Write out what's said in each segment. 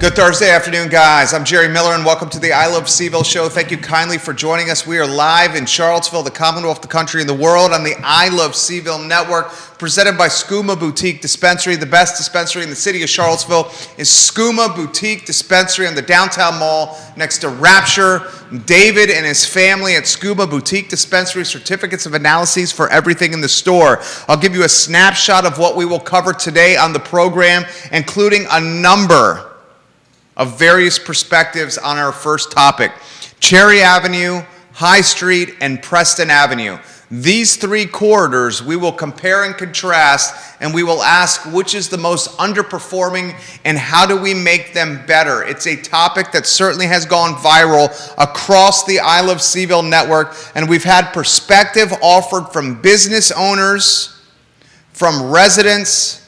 Good Thursday afternoon, guys. I'm Jerry Miller, and welcome to the I Love CVille Show. Thank you kindly for joining us. We are live in Charlottesville, the Commonwealth, the country, and the world on the I Love CVille Network, presented by Skooma Boutique Dispensary. The best dispensary in the city of Charlottesville is Skooma Boutique Dispensary on the downtown mall next to Rapture. David and his family at Skooma Boutique Dispensary, certificates of analyses for everything in the store. I'll give you a snapshot of what we will cover today on the program, including a number of various perspectives on our first topic: Cherry Avenue, High Street, and Preston Avenue. These three corridors we will compare and contrast, and we will ask which is the most underperforming and how do we make them better. It's a topic that certainly has gone viral across the I Love CVille network, and we've had perspective offered from business owners, from residents,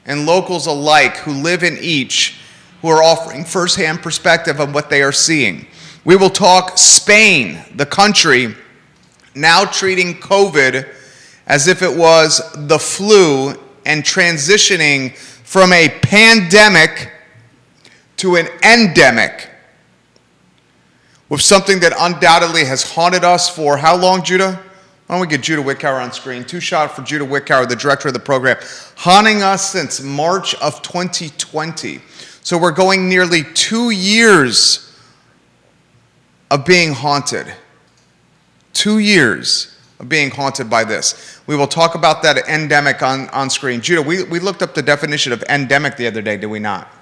and locals alike who live in each, who are offering firsthand perspective on what they are seeing. We will talk Spain, the country, now treating COVID as if it was the flu and transitioning from a pandemic to an endemic, with something that undoubtedly has haunted us for how long, Judah? Why don't we get Judah Wickower on screen? Two shot for Judah Wickower, the director of the program. Haunting us since March of 2020. So we're going nearly 2 years of being haunted. 2 years of being haunted by this. We will talk about that endemic on screen. Judah, we looked up the definition of endemic the other day, did we not?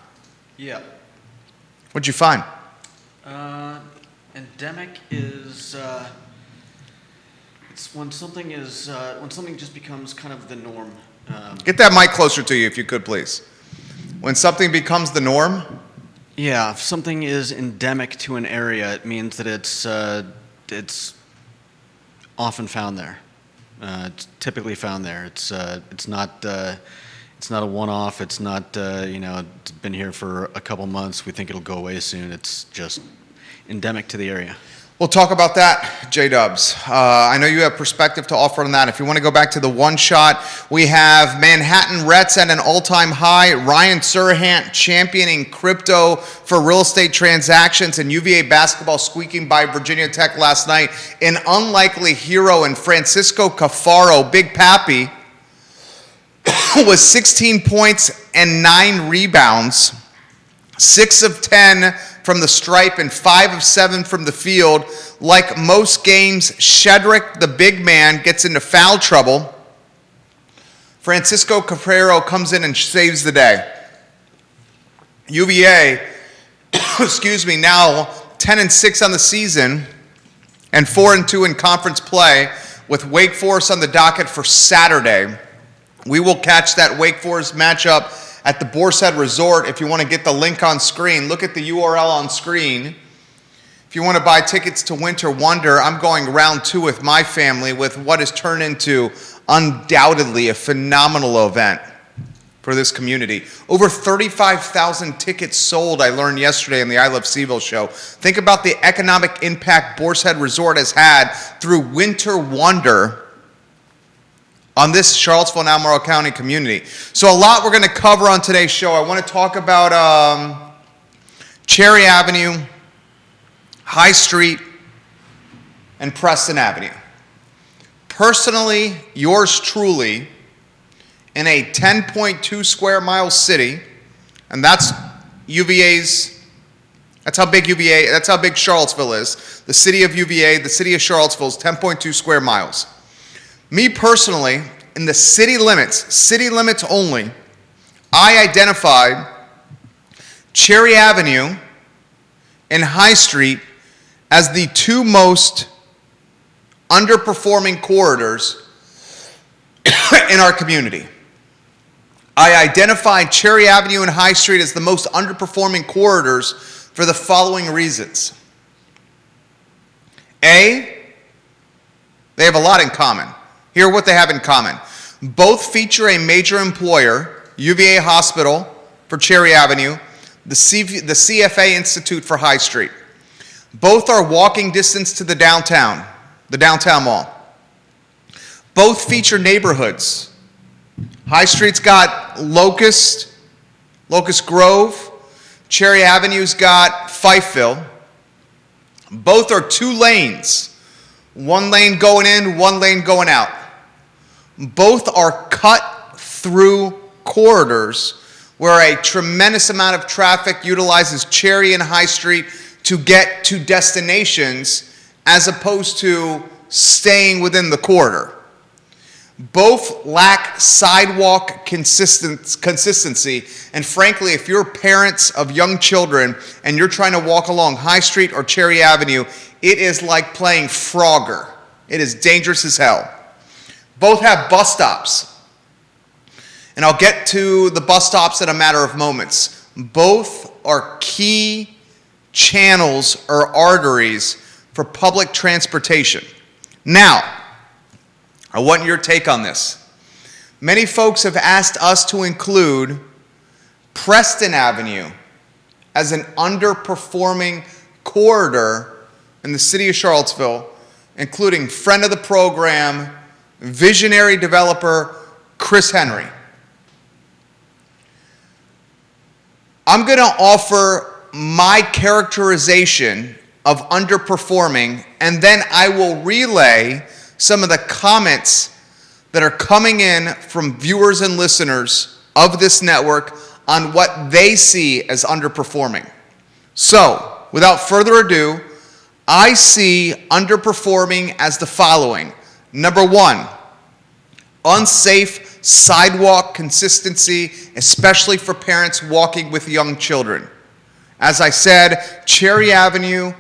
Yeah. What'd you find? Endemic is it's when something just becomes kind of the norm. Get that mic closer to you if you could, please. When something becomes the norm? Yeah, if something is endemic to an area, it means that it's often found there. It's typically found there. It's not a one-off. It's not it's been here for a couple months. We think it'll go away soon. It's just endemic to the area. We'll talk about that, J-Dubs. I know you have perspective to offer on that. If you want to go back to the one shot, we have Manhattan Rets at an all-time high. Ryan Serhant championing crypto for real estate transactions, and UVA basketball squeaking by Virginia Tech last night. An unlikely hero in Francisco Caffaro, Big Pappy, was 16 points and 9 rebounds, 6 of 10 from the stripe and 5 of 7 from the field. Like most games, Shedrick, the big man, gets into foul trouble. Francisco Caffaro comes in and saves the day. UVA, now 10-6 on the season and 4-2 in conference play, with Wake Forest on the docket for Saturday. We will catch that Wake Forest matchup at the Boar's Head Resort. If you want to get the link on screen, look at the URL on screen. If you want to buy tickets to Winter Wonder, I'm going round 2 with my family with what has turned into undoubtedly a phenomenal event for this community. Over 35,000 tickets sold, I learned yesterday on the I Love CVille Show. Think about the economic impact Boar's Head Resort has had through Winter Wonder on this Charlottesville and Albemarle County community. So a lot we're going to cover on today's show. I want to talk about Cherry Avenue, High Street, and Preston Avenue. Personally, yours truly, in a 10.2 square mile city, and that's UVA's, that's how big Charlottesville is. The city of UVA, the city of Charlottesville is 10.2 square miles. Me personally, in the city limits only, I identified Cherry Avenue and High Street as the two most underperforming corridors in our community. I identified Cherry Avenue and High Street as the most underperforming corridors for the following reasons. A, they have a lot in common. Here are what they have in common. Both feature a major employer, UVA Hospital for Cherry Avenue, the CFA Institute for High Street. Both are walking distance to the downtown mall. Both feature neighborhoods. High Street's got Locust Grove. Cherry Avenue's got Fifeville. Both are 2 lanes. 1 lane going in, 1 lane going out. Both are cut through corridors where a tremendous amount of traffic utilizes Cherry and High Street to get to destinations as opposed to staying within the corridor. Both lack sidewalk consistency, and frankly, if you're parents of young children and you're trying to walk along High Street or Cherry Avenue, it is like playing Frogger. It is dangerous as hell. Both have bus stops, and I'll get to the bus stops in a matter of moments. Both are key channels or arteries for public transportation. Now, I want your take on this. Many folks have asked us to include Preston Avenue as an underperforming corridor in the city of Charlottesville, including friend of the program, visionary developer, Chris Henry. I'm going to offer my characterization of underperforming, and then I will relay some of the comments that are coming in from viewers and listeners of this network on what they see as underperforming. So, without further ado, I see underperforming as the following. Number 1, unsafe sidewalk consistency, especially for parents walking with young children. As I said, Cherry Avenue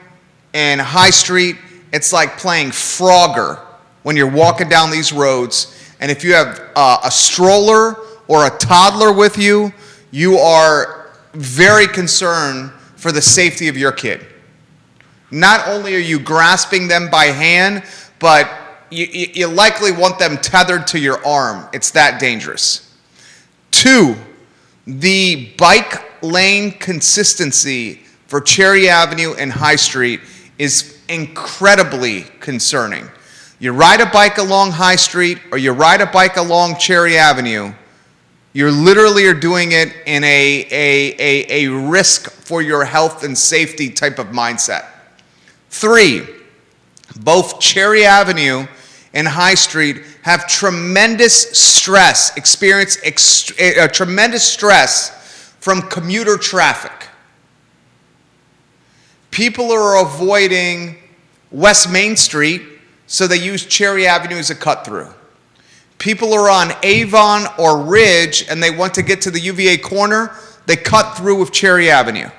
and High Street, it's like playing Frogger when you're walking down these roads. And if you have a stroller or a toddler with you, you are very concerned for the safety of your kid. Not only are you grasping them by hand, but you likely want them tethered to your arm. It's that dangerous. 2, the bike lane consistency for Cherry Avenue and High Street is incredibly concerning. You ride a bike along High Street or you ride a bike along Cherry Avenue, you literally are doing it in a risk for your health and safety type of mindset. 3, both Cherry Avenue and High Street have tremendous stress, experience tremendous stress from commuter traffic. People are avoiding West Main Street, so they use Cherry Avenue as a cut-through. People are on Avon or Ridge and they want to get to the UVA corner, they cut through with Cherry Avenue.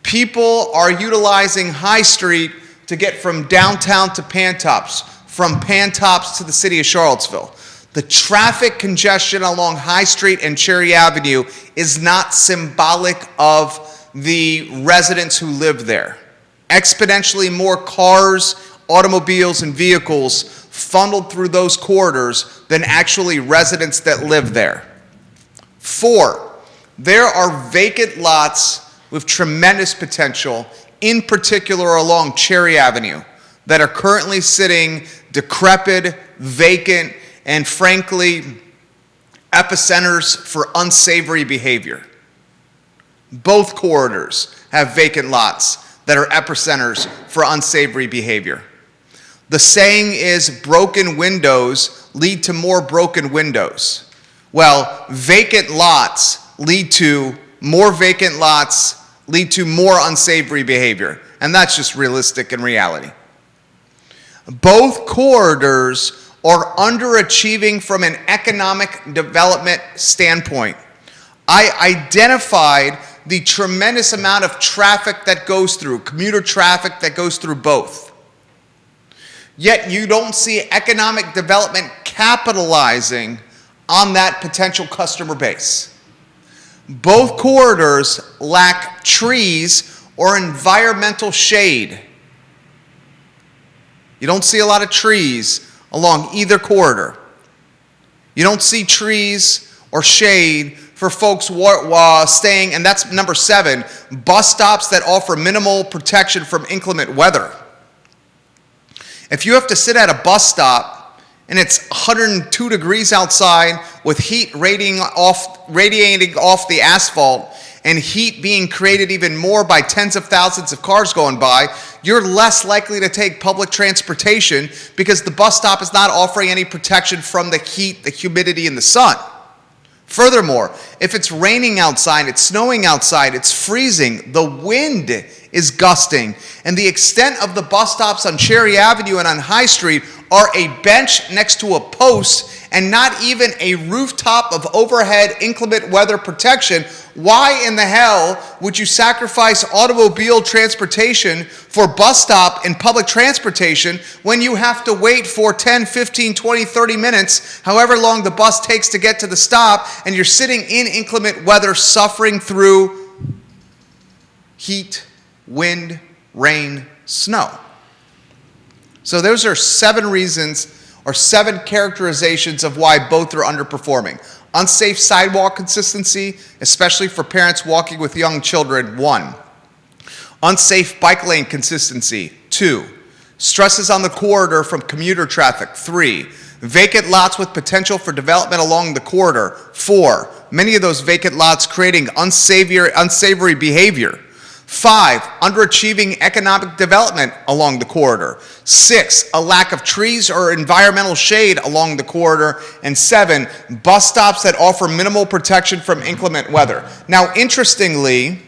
People are utilizing High Street to get from downtown to Pantops, from Pantops to the city of Charlottesville. The traffic congestion along High Street and Cherry Avenue is not symbolic of the residents who live there. Exponentially more cars, automobiles, and vehicles funneled through those corridors than actually residents that live there. 4, there are vacant lots with tremendous potential, in particular along Cherry Avenue, that are currently sitting decrepit, vacant, and frankly, epicenters for unsavory behavior. Both corridors have vacant lots that are epicenters for unsavory behavior. The saying is broken windows lead to more broken windows. Well, vacant lots lead to more vacant lots, lead to more unsavory behavior. And that's just realistic in reality. Both corridors are underachieving from an economic development standpoint. I identified the tremendous amount of traffic that goes through, commuter traffic that goes through both. Yet you don't see economic development capitalizing on that potential customer base. Both corridors lack trees or environmental shade. You don't see a lot of trees along either corridor. You don't see trees or shade for folks staying, and that's number 7, bus stops that offer minimal protection from inclement weather. If you have to sit at a bus stop and it's 102 degrees outside with heat radiating off the asphalt and heat being created even more by tens of thousands of cars going by, you're less likely to take public transportation because the bus stop is not offering any protection from the heat, the humidity, and the sun. Furthermore, if it's raining outside, it's snowing outside, it's freezing, the wind is gusting, and the extent of the bus stops on Cherry Avenue and on High Street are a bench next to a post and not even a rooftop of overhead inclement weather protection, why in the hell would you sacrifice automobile transportation for bus stop and public transportation when you have to wait for 10, 15, 20, 30 minutes, however long the bus takes to get to the stop, and you're sitting in inclement weather suffering through heat, wind, rain, snow? So those are 7 reasons or 7 characterizations of why both are underperforming. Unsafe sidewalk consistency, especially for parents walking with young children, 1. Unsafe bike lane consistency, 2. Stresses on the corridor from commuter traffic, 3. Vacant lots with potential for development along the corridor, 4. Many of those vacant lots creating unsavory behavior. 5, underachieving economic development along the corridor. 6, a lack of trees or environmental shade along the corridor. And 7, bus stops that offer minimal protection from inclement weather. Now, interestingly,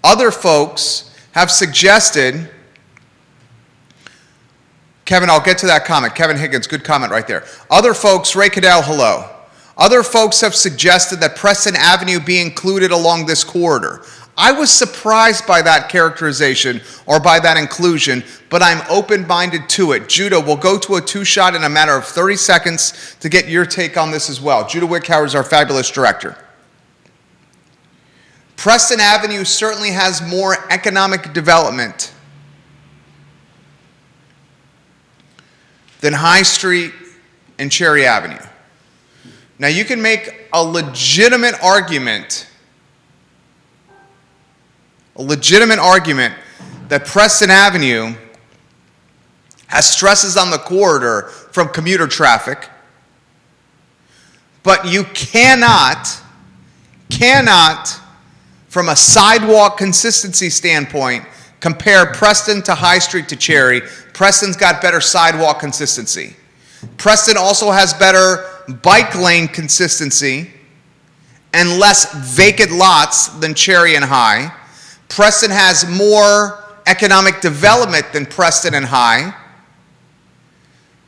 other folks have suggested, Kevin, I'll get to that comment. Kevin Higgins, good comment right there. Other folks, Ray Cadell, hello. Other folks have suggested that Preston Avenue be included along this corridor. I was surprised by that characterization or by that inclusion, but I'm open-minded to it. Judah, we'll go to a 2-shot in a matter of 30 seconds to get your take on this as well. Judah Wickhauer is our fabulous director. Preston Avenue certainly has more economic development than High Street and Cherry Avenue. Now, you can make a legitimate argument that Preston Avenue has stresses on the corridor from commuter traffic, but you cannot, from a sidewalk consistency standpoint, compare Preston to High Street to Cherry. Preston's got better sidewalk consistency. Preston also has better bike lane consistency and less vacant lots than Cherry and High. Preston has more economic development than Preston and High.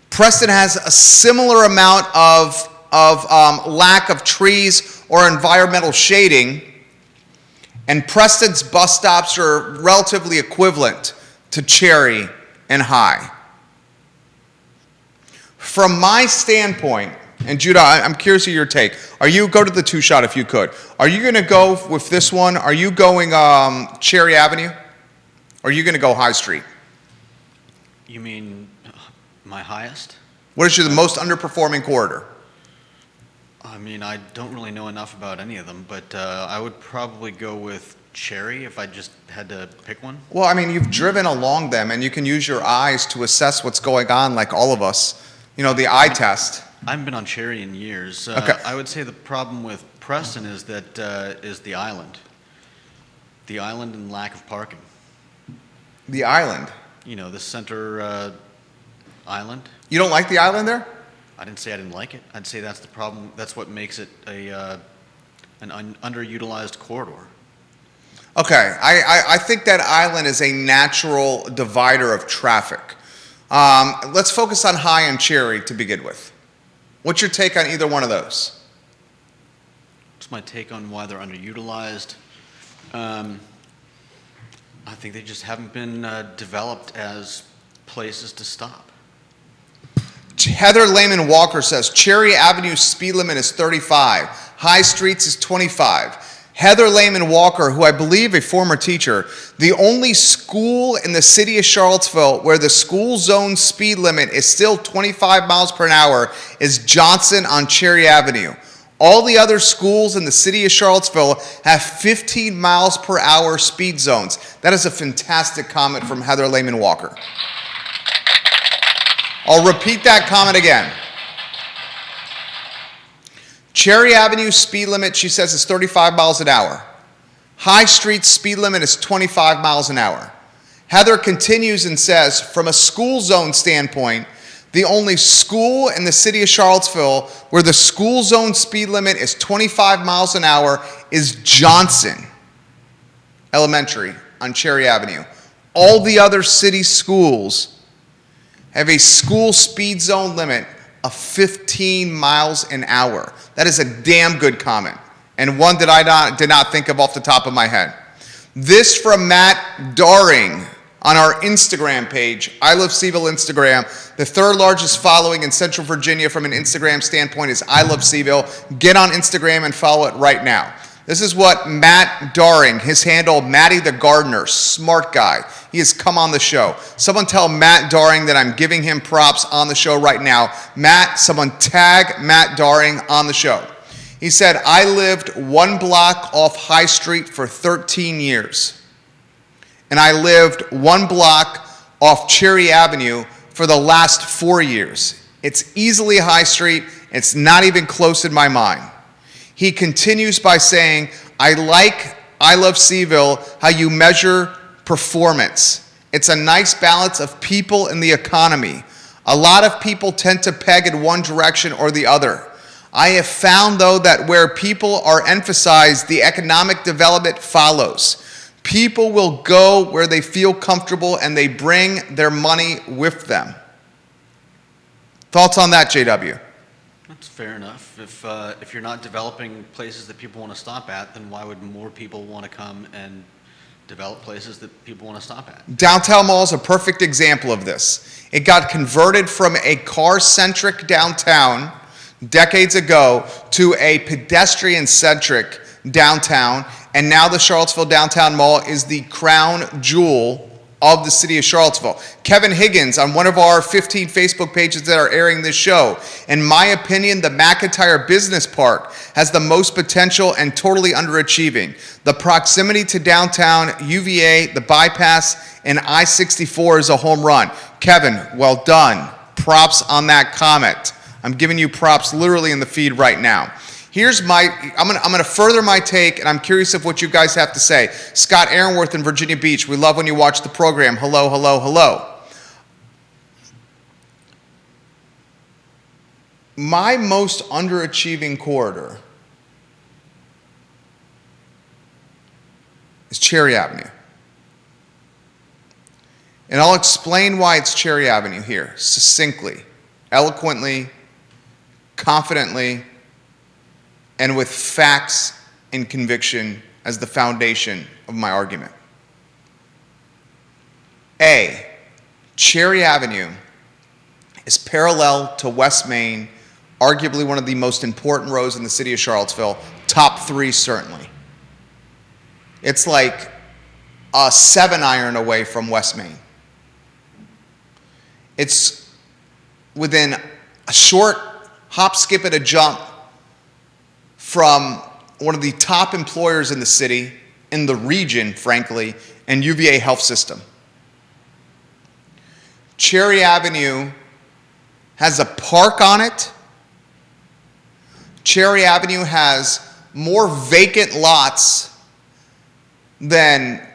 Preston has a similar amount of lack of trees or environmental shading, and Preston's bus stops are relatively equivalent to Cherry and High. From my standpoint, and Judah, I'm curious of your take. Go to the 2-shot if you could. Are you going to go with this one? Are you going Cherry Avenue? Or are you going to go High Street? You mean my highest? What is your most underperforming corridor? I mean, I don't really know enough about any of them, but I would probably go with Cherry if I just had to pick one. Well, I mean, you've driven along them, and you can use your eyes to assess what's going on, like all of us. You know, the eye test. I haven't been on Cherry in years. Okay. I would say the problem with Preston is that is the island. The island and lack of parking. The island? You know, the center island. You don't like the island there? I didn't say I didn't like it. I'd say that's the problem. That's what makes it an underutilized corridor. Okay, I think that island is a natural divider of traffic. Let's focus on High and Cherry to begin with. What's your take on either one of those? What's my take on why they're underutilized? I think they just haven't been developed as places to stop. Heather Lehman Walker says Cherry Avenue speed limit is 35. High Streets is 25. Heather Lehman Walker, who I believe a former teacher, the only school in the city of Charlottesville where the school zone speed limit is still 25 miles per hour is Johnson on Cherry Avenue. All the other schools in the city of Charlottesville have 15 miles per hour speed zones. That is a fantastic comment from Heather Lehman Walker. I'll repeat that comment again. Cherry Avenue speed limit, she says, is 35 miles an hour. High Street speed limit is 25 miles an hour. Heather continues and says, from a school zone standpoint, the only school in the city of Charlottesville where the school zone speed limit is 25 miles an hour is Johnson Elementary on Cherry Avenue. All the other city schools have a school speed zone limit of 15 miles an hour. That is a damn good comment, and one that I did not think of off the top of my head. This from Matt Daring on our Instagram page, I Love CVille Instagram. The third largest following in Central Virginia from an Instagram standpoint is I Love CVille. Get on Instagram and follow it right now. This is what Matt Daring, his handle, Matty the Gardener, smart guy. He has come on the show. Someone tell Matt Daring that I'm giving him props on the show right now. Matt, someone tag Matt Daring on the show. He said, I lived one block off High Street for 13 years. And I lived one block off Cherry Avenue for the last 4 years. It's easily High Street. It's not even close in my mind. He continues by saying, I Love CVille, how you measure performance. It's a nice balance of people in the economy. A lot of people tend to peg in one direction or the other. I have found, though, that where people are emphasized, the economic development follows. People will go where they feel comfortable and they bring their money with them. Thoughts on that, JW? That's fair enough. If you're not developing places that people want to stop at, then why would more people want to come and develop places that people want to stop at? Downtown Mall is a perfect example of this. It got converted from a car-centric downtown decades ago to a pedestrian-centric downtown, and now the Charlottesville Downtown Mall is the crown jewel of the city of Charlottesville. Kevin Higgins on one of our 15 Facebook pages that are airing this show. In my opinion, the McIntyre Business Park has the most potential and totally underachieving. The proximity to downtown, UVA, the bypass, and I-64 is a home run. Kevin, well done. Props on that comment. I'm giving you props literally in the feed right now. I'm gonna further my take, and I'm curious of what you guys have to say. Scott Aaronworth in Virginia Beach, we love when you watch the program. Hello, hello, hello. My most underachieving corridor is Cherry Avenue. And I'll explain why it's Cherry Avenue here, succinctly, eloquently, confidently, and with facts and conviction as the foundation of my argument. A, Cherry Avenue is parallel to West Main, arguably one of the most important roads in the city of Charlottesville, top 3 certainly. It's like a 7-iron away from West Main. It's within a short hop, skip, and a jump from one of the top employers in the city, in the region, frankly, and UVA health system. Cherry Avenue has a park on it. Cherry Avenue has more vacant lots than,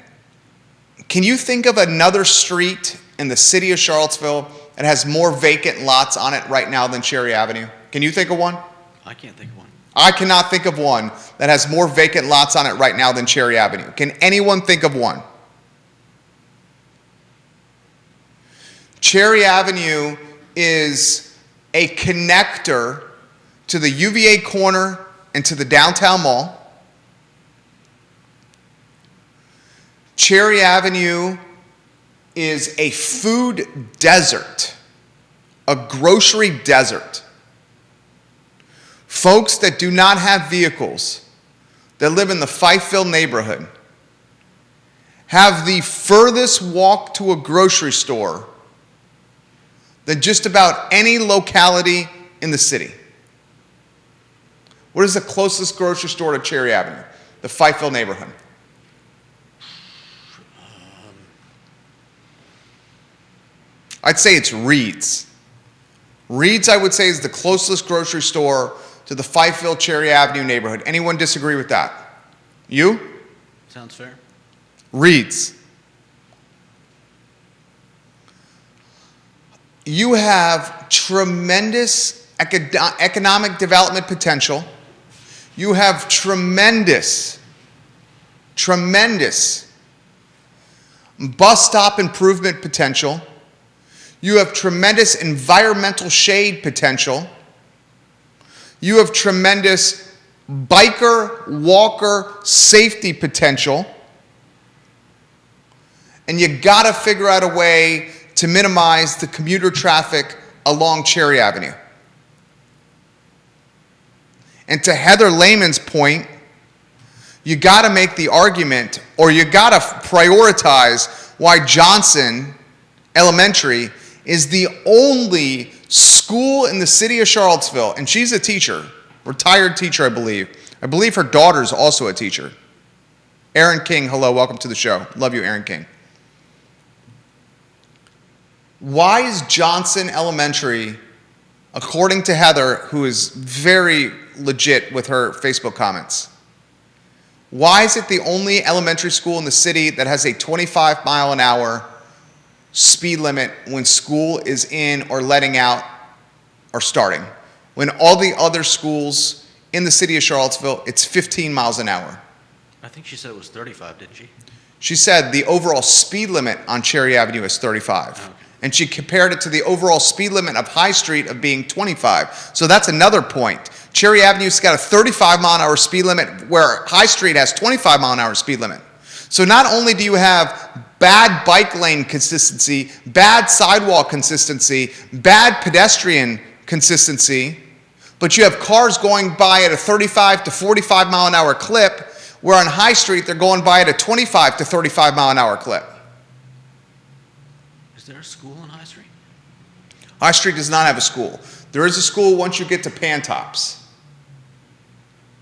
can you think of another street in the city of Charlottesville that has more vacant lots on it right now than Cherry Avenue? Can you think of one? I can't think of one. I cannot think of one that has more vacant lots on it right now than Cherry Avenue. Can anyone think of one? Cherry Avenue is a connector to the UVA corner and to the downtown mall. Cherry Avenue is a food desert, a grocery desert. Folks that do not have vehicles, that live in the Fifeville neighborhood, have the furthest walk to a grocery store than just about any locality in the city. What is the closest grocery store to Cherry Avenue? The Fifeville neighborhood. I'd say it's Reed's. Reed's, I would say, is the closest grocery store to the Fifeville Cherry Avenue neighborhood. Anyone disagree with that? You? Sounds fair. Reed's. You have tremendous economic development potential. You have tremendous bus stop improvement potential. You have tremendous environmental shade potential. You have tremendous biker, walker safety potential. And you gotta figure out a way to minimize the commuter traffic along Cherry Avenue. And to Heather Lehman's point, you gotta make the argument, or you gotta prioritize why Johnson Elementary is the only school in the city of Charlottesville, and she's a teacher, retired teacher, I believe. I believe her daughter's also a teacher. Erin King, hello, welcome to the show. Love you, Erin King. Why is Johnson Elementary, according to Heather, who is very legit with her Facebook comments, why is it the only elementary school in the city that has a 25-mile-an-hour speed limit when school is in or letting out or starting? When all the other schools in the city of Charlottesville, it's 15 miles an hour. I think she said it was 35, didn't she? She said the overall speed limit on Cherry Avenue is 35. Okay. And she compared it to the overall speed limit of High Street of being 25. So that's another point. Cherry Avenue's got a 35-mile-an-hour speed limit where High Street has 25-mile-an-hour speed limit. So not only do you have bad bike lane consistency, bad sidewalk consistency, bad pedestrian consistency, but you have cars going by at a 35 to 45-mile-an-hour clip, where on High Street they're going by at a 25 to 35-mile-an-hour clip. Is there a school on High Street? High Street does not have a school. There is a school once you get to Pantops.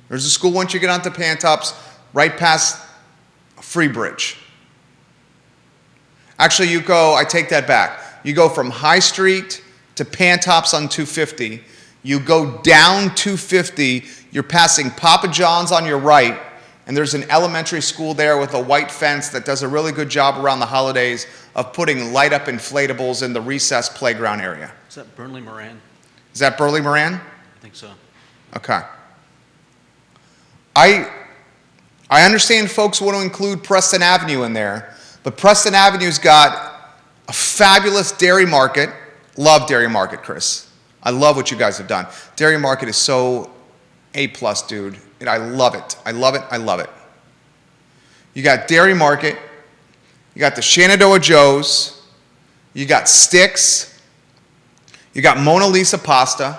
There's a school once you get onto Pantops, right past Freebridge. Actually, I take that back. You go from High Street to Pantops on 250. You go down 250, you're passing Papa John's on your right, and there's an elementary school there with a white fence that does a really good job around the holidays of putting light-up inflatables in the recess playground area. Is that Burnley Moran? Is that Burley Moran? I think so. Okay. I understand folks want to include Preston Avenue in there, but Preston Avenue's got a fabulous dairy market. Love Dairy Market, Chris. I love what you guys have done. Dairy Market is so A+, dude. And I love it. I love it. I love it. You got Dairy Market. You got the Shenandoah Joe's. You got Sticks. You got Mona Lisa Pasta.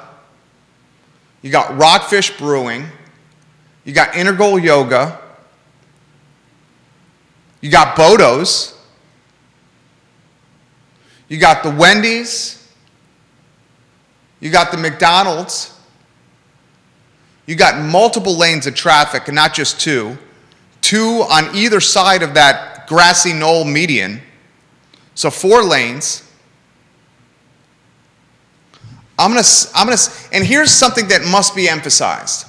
You got Rockfish Brewing. You got Integral Yoga. You got Bodo's. You got the Wendy's. You got the McDonald's. You got multiple lanes of traffic, and not just two. Two on either side of that grassy knoll median. So 4 lanes. And here's something that must be emphasized.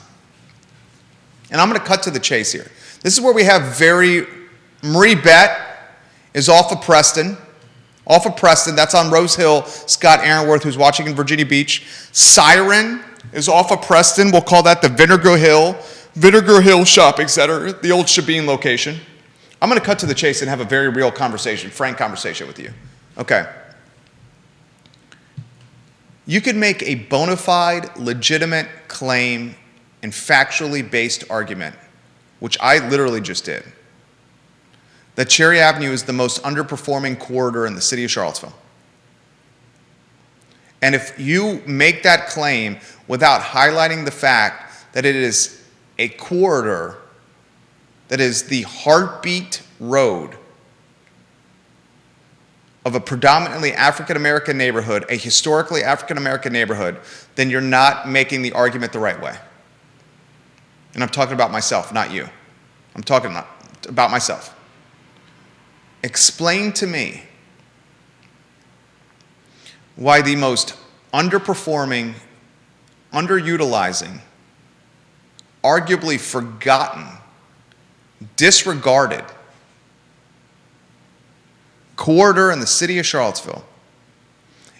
And I'm gonna cut to the chase here. This is where we have Marie Bett is off of Preston. Off of Preston, that's on Rose Hill. Scott Aaronworth, who's watching in Virginia Beach. Siren is off of Preston. We'll call that the Vinegar Hill Shopping Center, the old Shabine location. I'm going to cut to the chase and have a very real conversation, frank conversation with you. Okay. You could make a bona fide, legitimate claim and factually based argument, which I literally just did, that Cherry Avenue is the most underperforming corridor in the city of Charlottesville. And if you make that claim without highlighting the fact that it is a corridor that is the heartbeat road of a predominantly African-American neighborhood, a historically African-American neighborhood, then you're not making the argument the right way. And I'm talking about myself, not you. I'm talking about myself. Explain to me why the most underperforming, underutilizing, arguably forgotten, disregarded corridor in the city of Charlottesville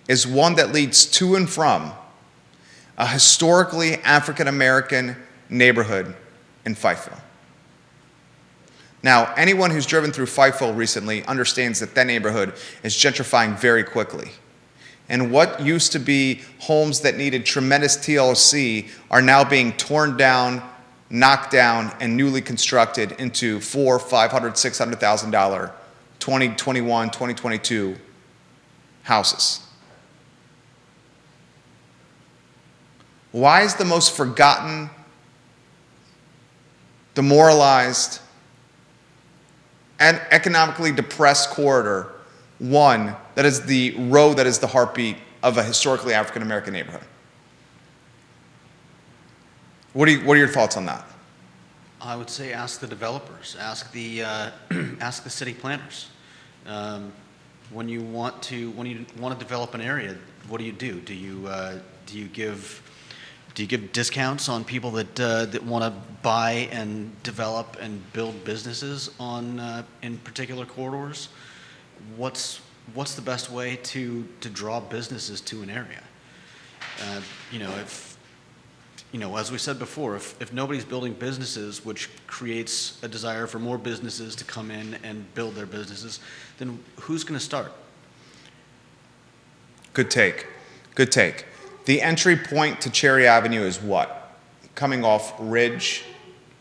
is one that leads to and from a historically African-American neighborhood in Fifeville. Now, anyone who's driven through Fifeville recently understands that that neighborhood is gentrifying very quickly. And what used to be homes that needed tremendous TLC are now being torn down, knocked down, and newly constructed into $400,000, $500,000, $600,000 2021, 2022 houses. Why is the most forgotten, demoralized, and economically depressed corridor one that is the road that is the heartbeat of a historically African American neighborhood? What are your thoughts on that? I would say ask the developers, ask the ask the city planners. When you want to develop an area, what do? Do you give discounts on people that want to buy and develop and build businesses on in particular corridors? What's the best way to draw businesses to an area? As we said before, if nobody's building businesses, which creates a desire for more businesses to come in and build their businesses, then who's going to start? Good take. Good take. The entry point to Cherry Avenue is what? Coming off Ridge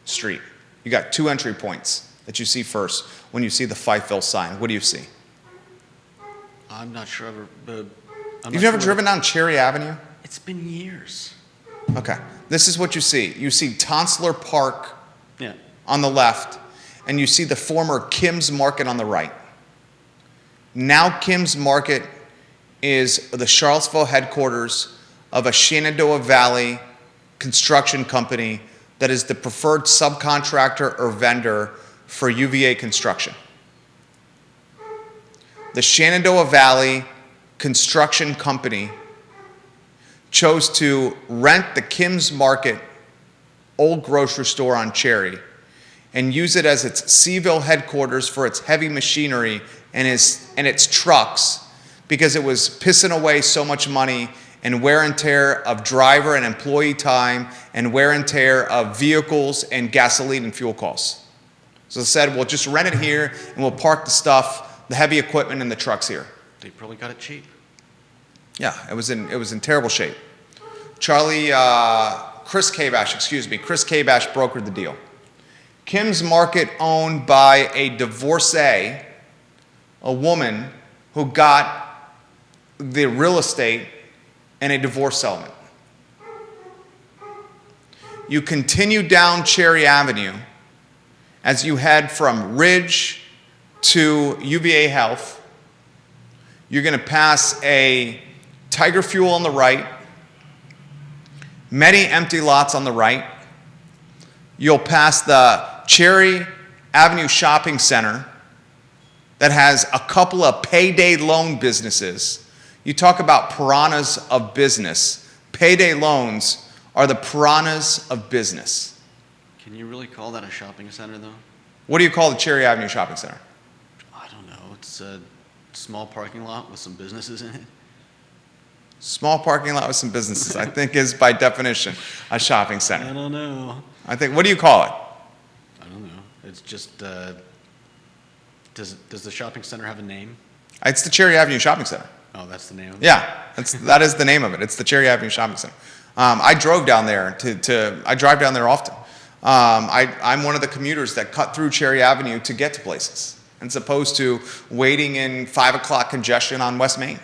Street. You got two entry points that you see first when you see the Fifeville sign. What do you see? I'm not sure. You've never driven down Cherry Avenue? It's been years. Okay. This is what you see. You see Tonsler Park Yeah. on the left, and you see the former Kim's Market on the right. Now Kim's Market is the Charlottesville headquarters of a Shenandoah Valley construction company that is the preferred subcontractor or vendor for UVA construction. The Shenandoah Valley Construction Company chose to rent the Kim's Market old grocery store on Cherry and use it as its CVille headquarters for its heavy machinery and its trucks, because it was pissing away so much money and wear and tear of driver and employee time and wear and tear of vehicles and gasoline and fuel costs. So they said, we'll just rent it here and we'll park the stuff, the heavy equipment and the trucks here. They probably got it cheap. Yeah, it was in terrible shape. Chris Kabash brokered the deal. Kim's Market, owned by a divorcee, a woman who got the real estate in a divorce settlement. You continue down Cherry Avenue as you head from Ridge to UVA Health. You're going to pass a Tiger Fuel on the right, many empty lots on the right. You'll pass the Cherry Avenue Shopping Center that has a couple of payday loan businesses. You talk about piranhas of business. Payday loans are the piranhas of business. Can you really call that a shopping center, though? What do you call the Cherry Avenue Shopping Center? I don't know. It's a small parking lot with some businesses in it. Small parking lot with some businesses, I think, is by definition a shopping I center. don't know. I think, what do you call it? I don't know. It's just, does the shopping center have a name? It's the Cherry Avenue Shopping Center. Oh, that's the name of it? Yeah, that is the name of it. It's the Cherry Avenue Shopping Center. I drove down there I drive down there often. I'm one of the commuters that cut through Cherry Avenue to get to places, as opposed to waiting in 5 o'clock congestion on West Main.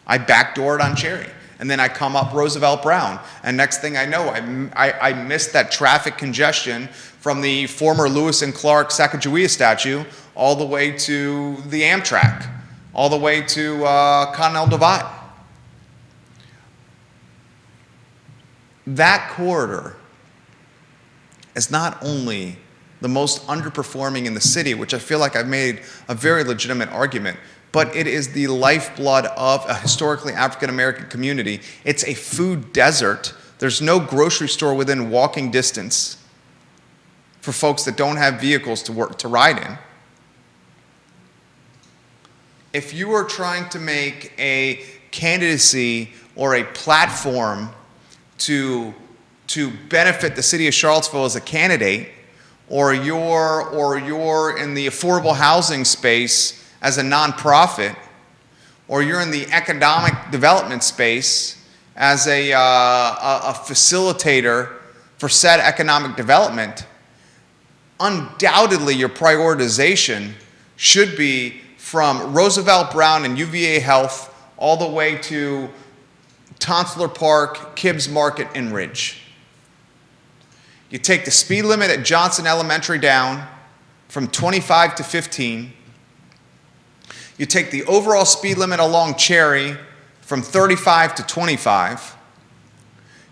I backdoor it on Cherry, and then I come up Roosevelt Brown, and next thing I know, I missed that traffic congestion from the former Lewis and Clark Sacagawea statue all the way to the Amtrak, all the way to Continental Divide. That corridor is not only the most underperforming in the city, which I feel like I've made a very legitimate argument, but it is the lifeblood of a historically African American community. It's a food desert. There's no grocery store within walking distance for folks that don't have vehicles to ride in. If you are trying to make a candidacy or a platform to benefit the city of Charlottesville as a candidate, or you're in the affordable housing space as a nonprofit, or you're in the economic development space as a facilitator for said economic development, undoubtedly your prioritization should be from Roosevelt Brown and UVA Health all the way to Tonsler Park, Kibbs Market, and Ridge. You take the speed limit at Johnson Elementary down from 25 to 15. You take the overall speed limit along Cherry from 35 to 25.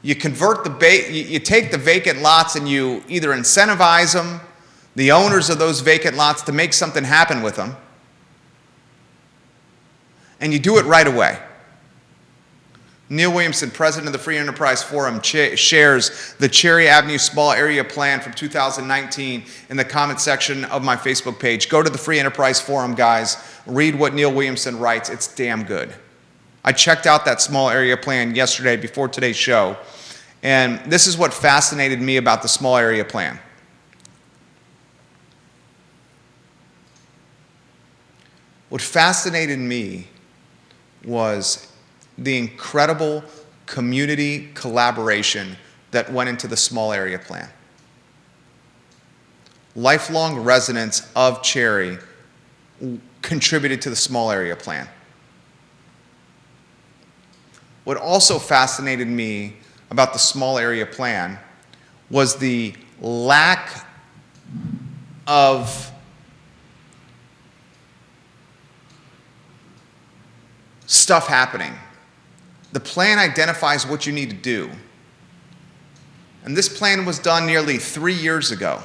You convert you take the vacant lots and you either incentivize them, the owners of those vacant lots, to make something happen with them. And you do it right away. Neil Williamson, president of the Free Enterprise Forum, shares the Cherry Avenue Small Area Plan from 2019 in the comment section of my Facebook page. Go to the Free Enterprise Forum, guys. Read what Neil Williamson writes. It's damn good. I checked out that small area plan yesterday before today's show, and this is what fascinated me about the small area plan. What fascinated me was the incredible community collaboration that went into the small area plan. Lifelong residents of Cherry contributed to the small area plan. What also fascinated me about the small area plan was the lack of stuff happening. The plan identifies what you need to do. And this plan was done nearly 3 years ago.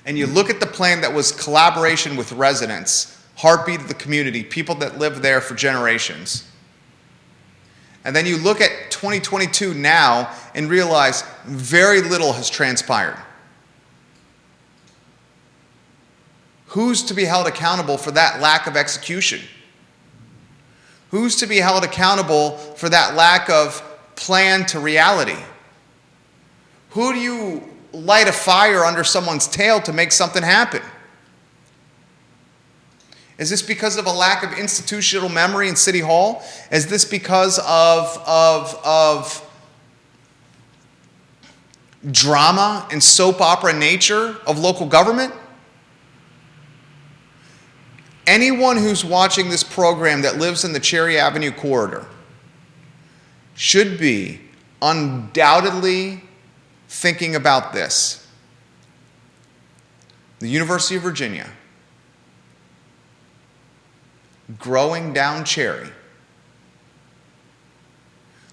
And you look at the plan that was collaboration with residents, heartbeat of the community, people that live there for generations. And then you look at 2022 now and realize very little has transpired. Who's to be held accountable for that lack of execution? Who's to be held accountable for that lack of plan to reality? Who do you light a fire under someone's tail to make something happen? Is this because of a lack of institutional memory in City Hall? Is this because of drama and soap opera nature of local government? Anyone who's watching this program that lives in the Cherry Avenue corridor should be undoubtedly thinking about this. The University of Virginia growing down Cherry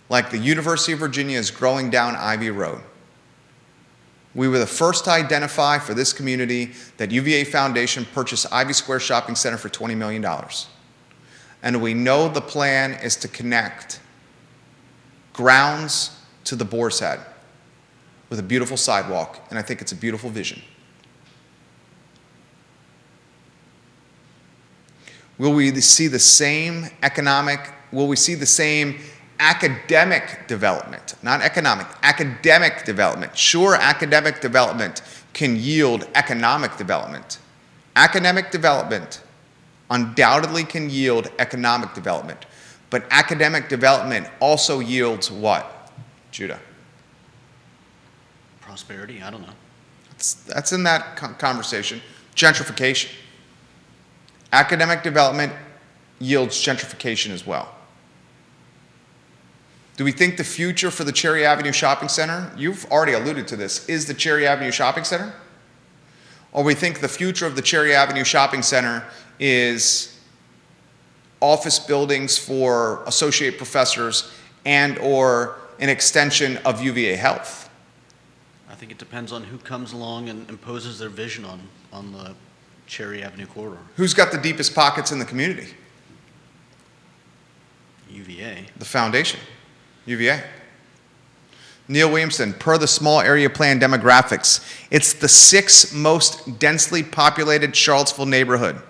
like the University of Virginia is growing down Ivy Road. We were the first to identify for this community that UVA Foundation purchased Ivy Square Shopping Center for $20 million. And we know the plan is to connect grounds to the Boar's Head with a beautiful sidewalk, and I think it's a beautiful vision. Will we see the same academic development, not economic, academic development? Sure, academic development can yield economic development. Academic development undoubtedly can yield economic development, but academic development also yields what, Judah? Prosperity? I don't know. That's in that conversation. Gentrification. Academic development yields gentrification as well. Do we think the future for the Cherry Avenue Shopping Center, you've already alluded to this, is the Cherry Avenue Shopping Center? Or we think the future of the Cherry Avenue Shopping Center is office buildings for associate professors and or an extension of UVA Health? I think it depends on who comes along and imposes their vision on the Cherry Avenue corridor. Who's got the deepest pockets in the community? UVA. The foundation, UVA. Neil Williamson, per the small area plan demographics, it's the 6th most densely populated Charlottesville neighborhood.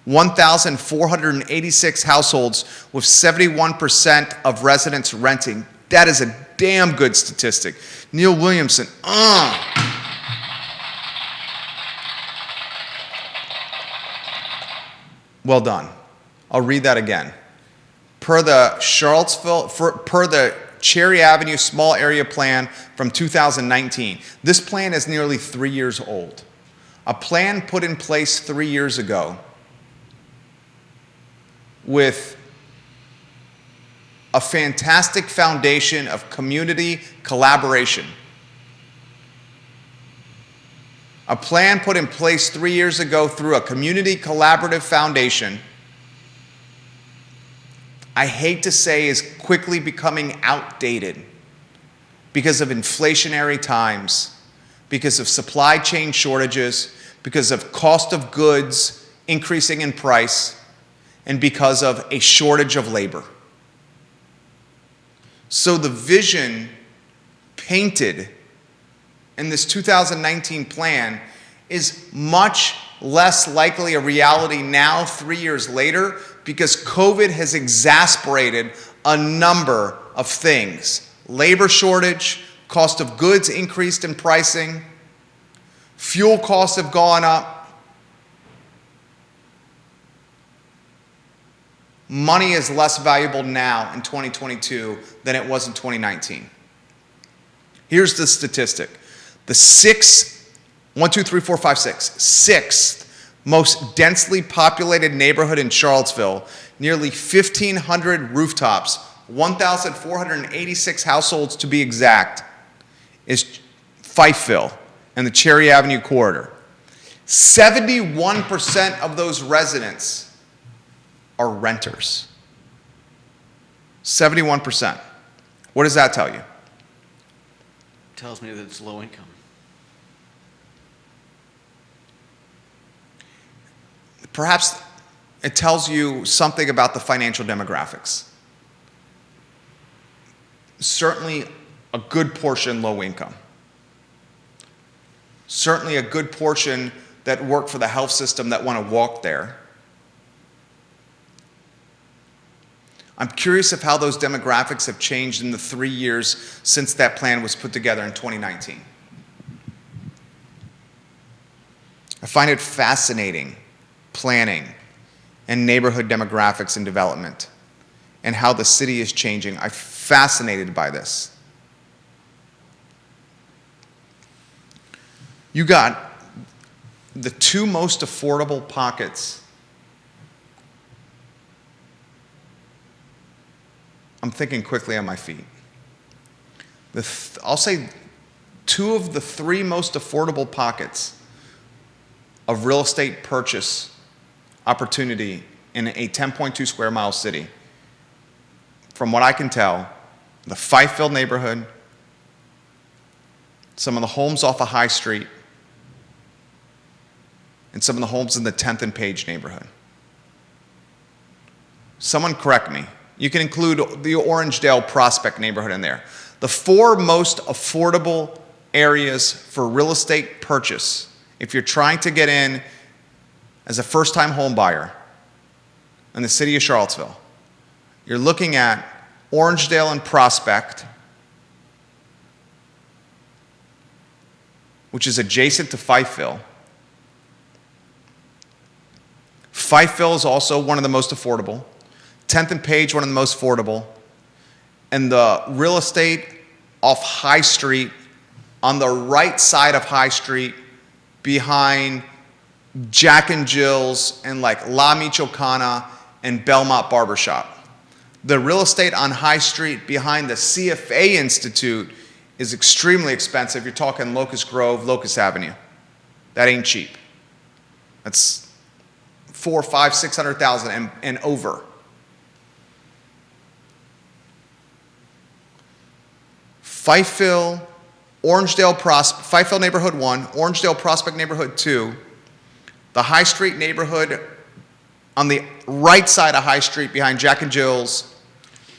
1,486 households with 71% of residents renting. That is a damn good statistic. Neil Williamson, Well done. I'll read that again. Per the Cherry Avenue Small Area Plan from 2019. This plan is nearly 3 years old. A plan put in place 3 years ago with a fantastic foundation of community collaboration. A plan put in place 3 years ago through a community collaborative foundation, I hate to say, is quickly becoming outdated because of inflationary times, because of supply chain shortages, because of cost of goods increasing in price, and because of a shortage of labor. So the vision painted in this 2019 plan is much less likely a reality now, 3 years later, because COVID has exacerbated a number of things. Labor shortage, cost of goods increased in pricing, fuel costs have gone up, money is less valuable now in 2022 than it was in 2019. Here's the statistic. The sixth most densely populated neighborhood in Charlottesville, nearly 1,500 rooftops, 1,486 households to be exact, is Fifeville and the Cherry Avenue corridor. 71% of those residents are renters. 71%. What does that tell you? Tells me that it's low income. Perhaps it tells you something about the financial demographics. Certainly a good portion low income. Certainly a good portion that work for the health system that want to walk there. I'm curious of how those demographics have changed in the 3 years since that plan was put together in 2019. I find it fascinating, planning and neighborhood demographics and development and how the city is changing. I'm fascinated by this. You got the 2 most affordable pockets. I'm thinking quickly on my feet. I'll say 2 of the 3 most affordable pockets of real estate purchase opportunity in a 10.2 square mile city. From what I can tell, the Fifeville neighborhood, some of the homes off of High Street, and some of the homes in the 10th and Page neighborhood. Someone correct me. You can include the Orangedale Prospect neighborhood in there. The 4 most affordable areas for real estate purchase, if you're trying to get in as a first-time home buyer in the city of Charlottesville, you're looking at Orangedale and Prospect, which is adjacent to Fifeville. Fifeville is also one of the most affordable. 10th and Page, one of the most affordable. And the real estate off High Street, on the right side of High Street, behind Jack and Jill's and like La Michoacana and Belmont Barbershop. The real estate on High Street behind the CFA Institute is extremely expensive. You're talking Locust Grove, Locust Avenue. That ain't cheap. That's $400,000, $500,000, $600,000 and over. Fifeville, Fifeville Neighborhood 1, Orangedale Prospect Neighborhood 2, The High Street neighborhood on the right side of High Street behind Jack and Jill's,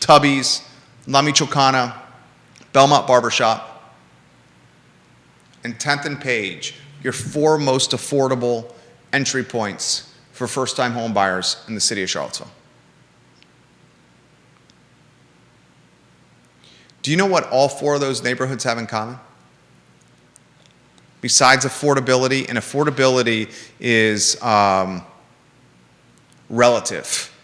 Tubby's, La Michoacana, Belmont Barbershop, and 10th and Page, your 4 most affordable entry points for first-time home buyers in the city of Charlottesville. Do you know what all 4 of those neighborhoods have in common? Besides affordability, and affordability is relative.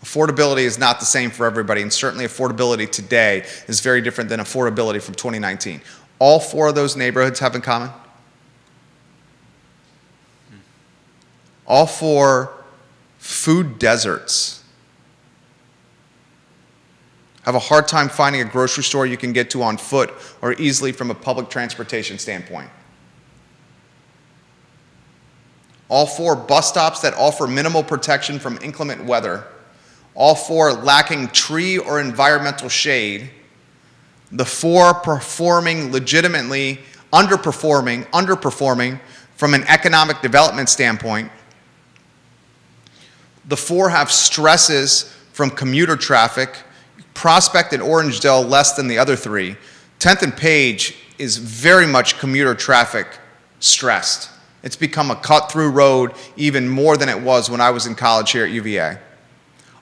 Affordability is not the same for everybody, and certainly affordability today is very different than affordability from 2019. All 4 of those neighborhoods have in common? All 4 food deserts. Have a hard time finding a grocery store you can get to on foot or easily from a public transportation standpoint. All 4 bus stops that offer minimal protection from inclement weather. All 4 lacking tree or environmental shade. The 4 performing legitimately, underperforming from an economic development standpoint. The 4 have stresses from commuter traffic. Prospect and Orangedale less than the other 3. 10th and Page is very much commuter traffic stressed. It's become a cut-through road even more than it was when I was in college here at UVA.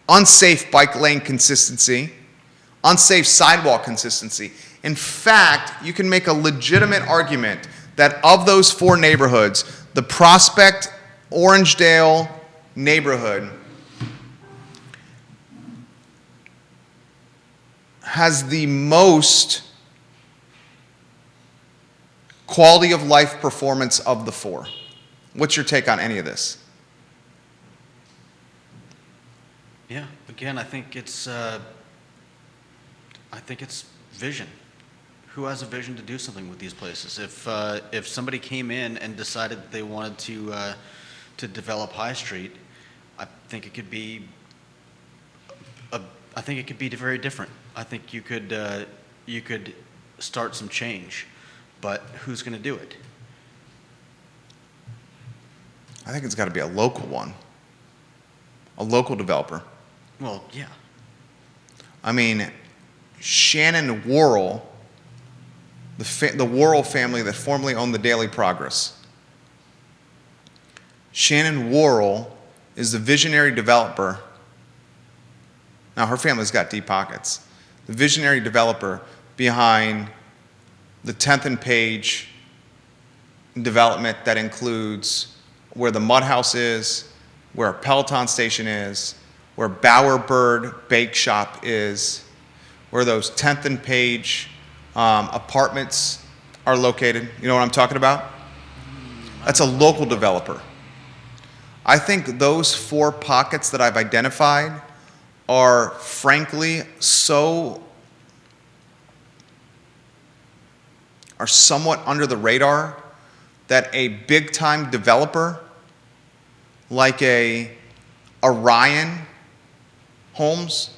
Unsafe bike lane consistency. Unsafe sidewalk consistency. In fact, you can make a legitimate argument that of those 4 neighborhoods, the Prospect, Orangedale neighborhood has the most quality of life performance of the 4. What's your take on any of this? Yeah, again, I think it's vision. Who has a vision to do something with these places? If somebody came in and decided that they wanted to develop High Street, I think it could be very different. I think you could start some change, but who's going to do it? I think it's got to be a local one, a local developer. Well, yeah. I mean, Shannon Worrell, the Worrell family that formerly owned the Daily Progress. Shannon Worrell is the visionary developer. Now, her family's got deep pockets. The visionary developer behind the 10th and Page development that includes where the Mud House is, where a Peloton station is, where Bowerbird Bake Shop is, where those 10th and Page apartments are located. You know what I'm talking about? That's a local developer. I think those 4 pockets that I've identified are frankly are somewhat under the radar that a big-time developer like a Orion Homes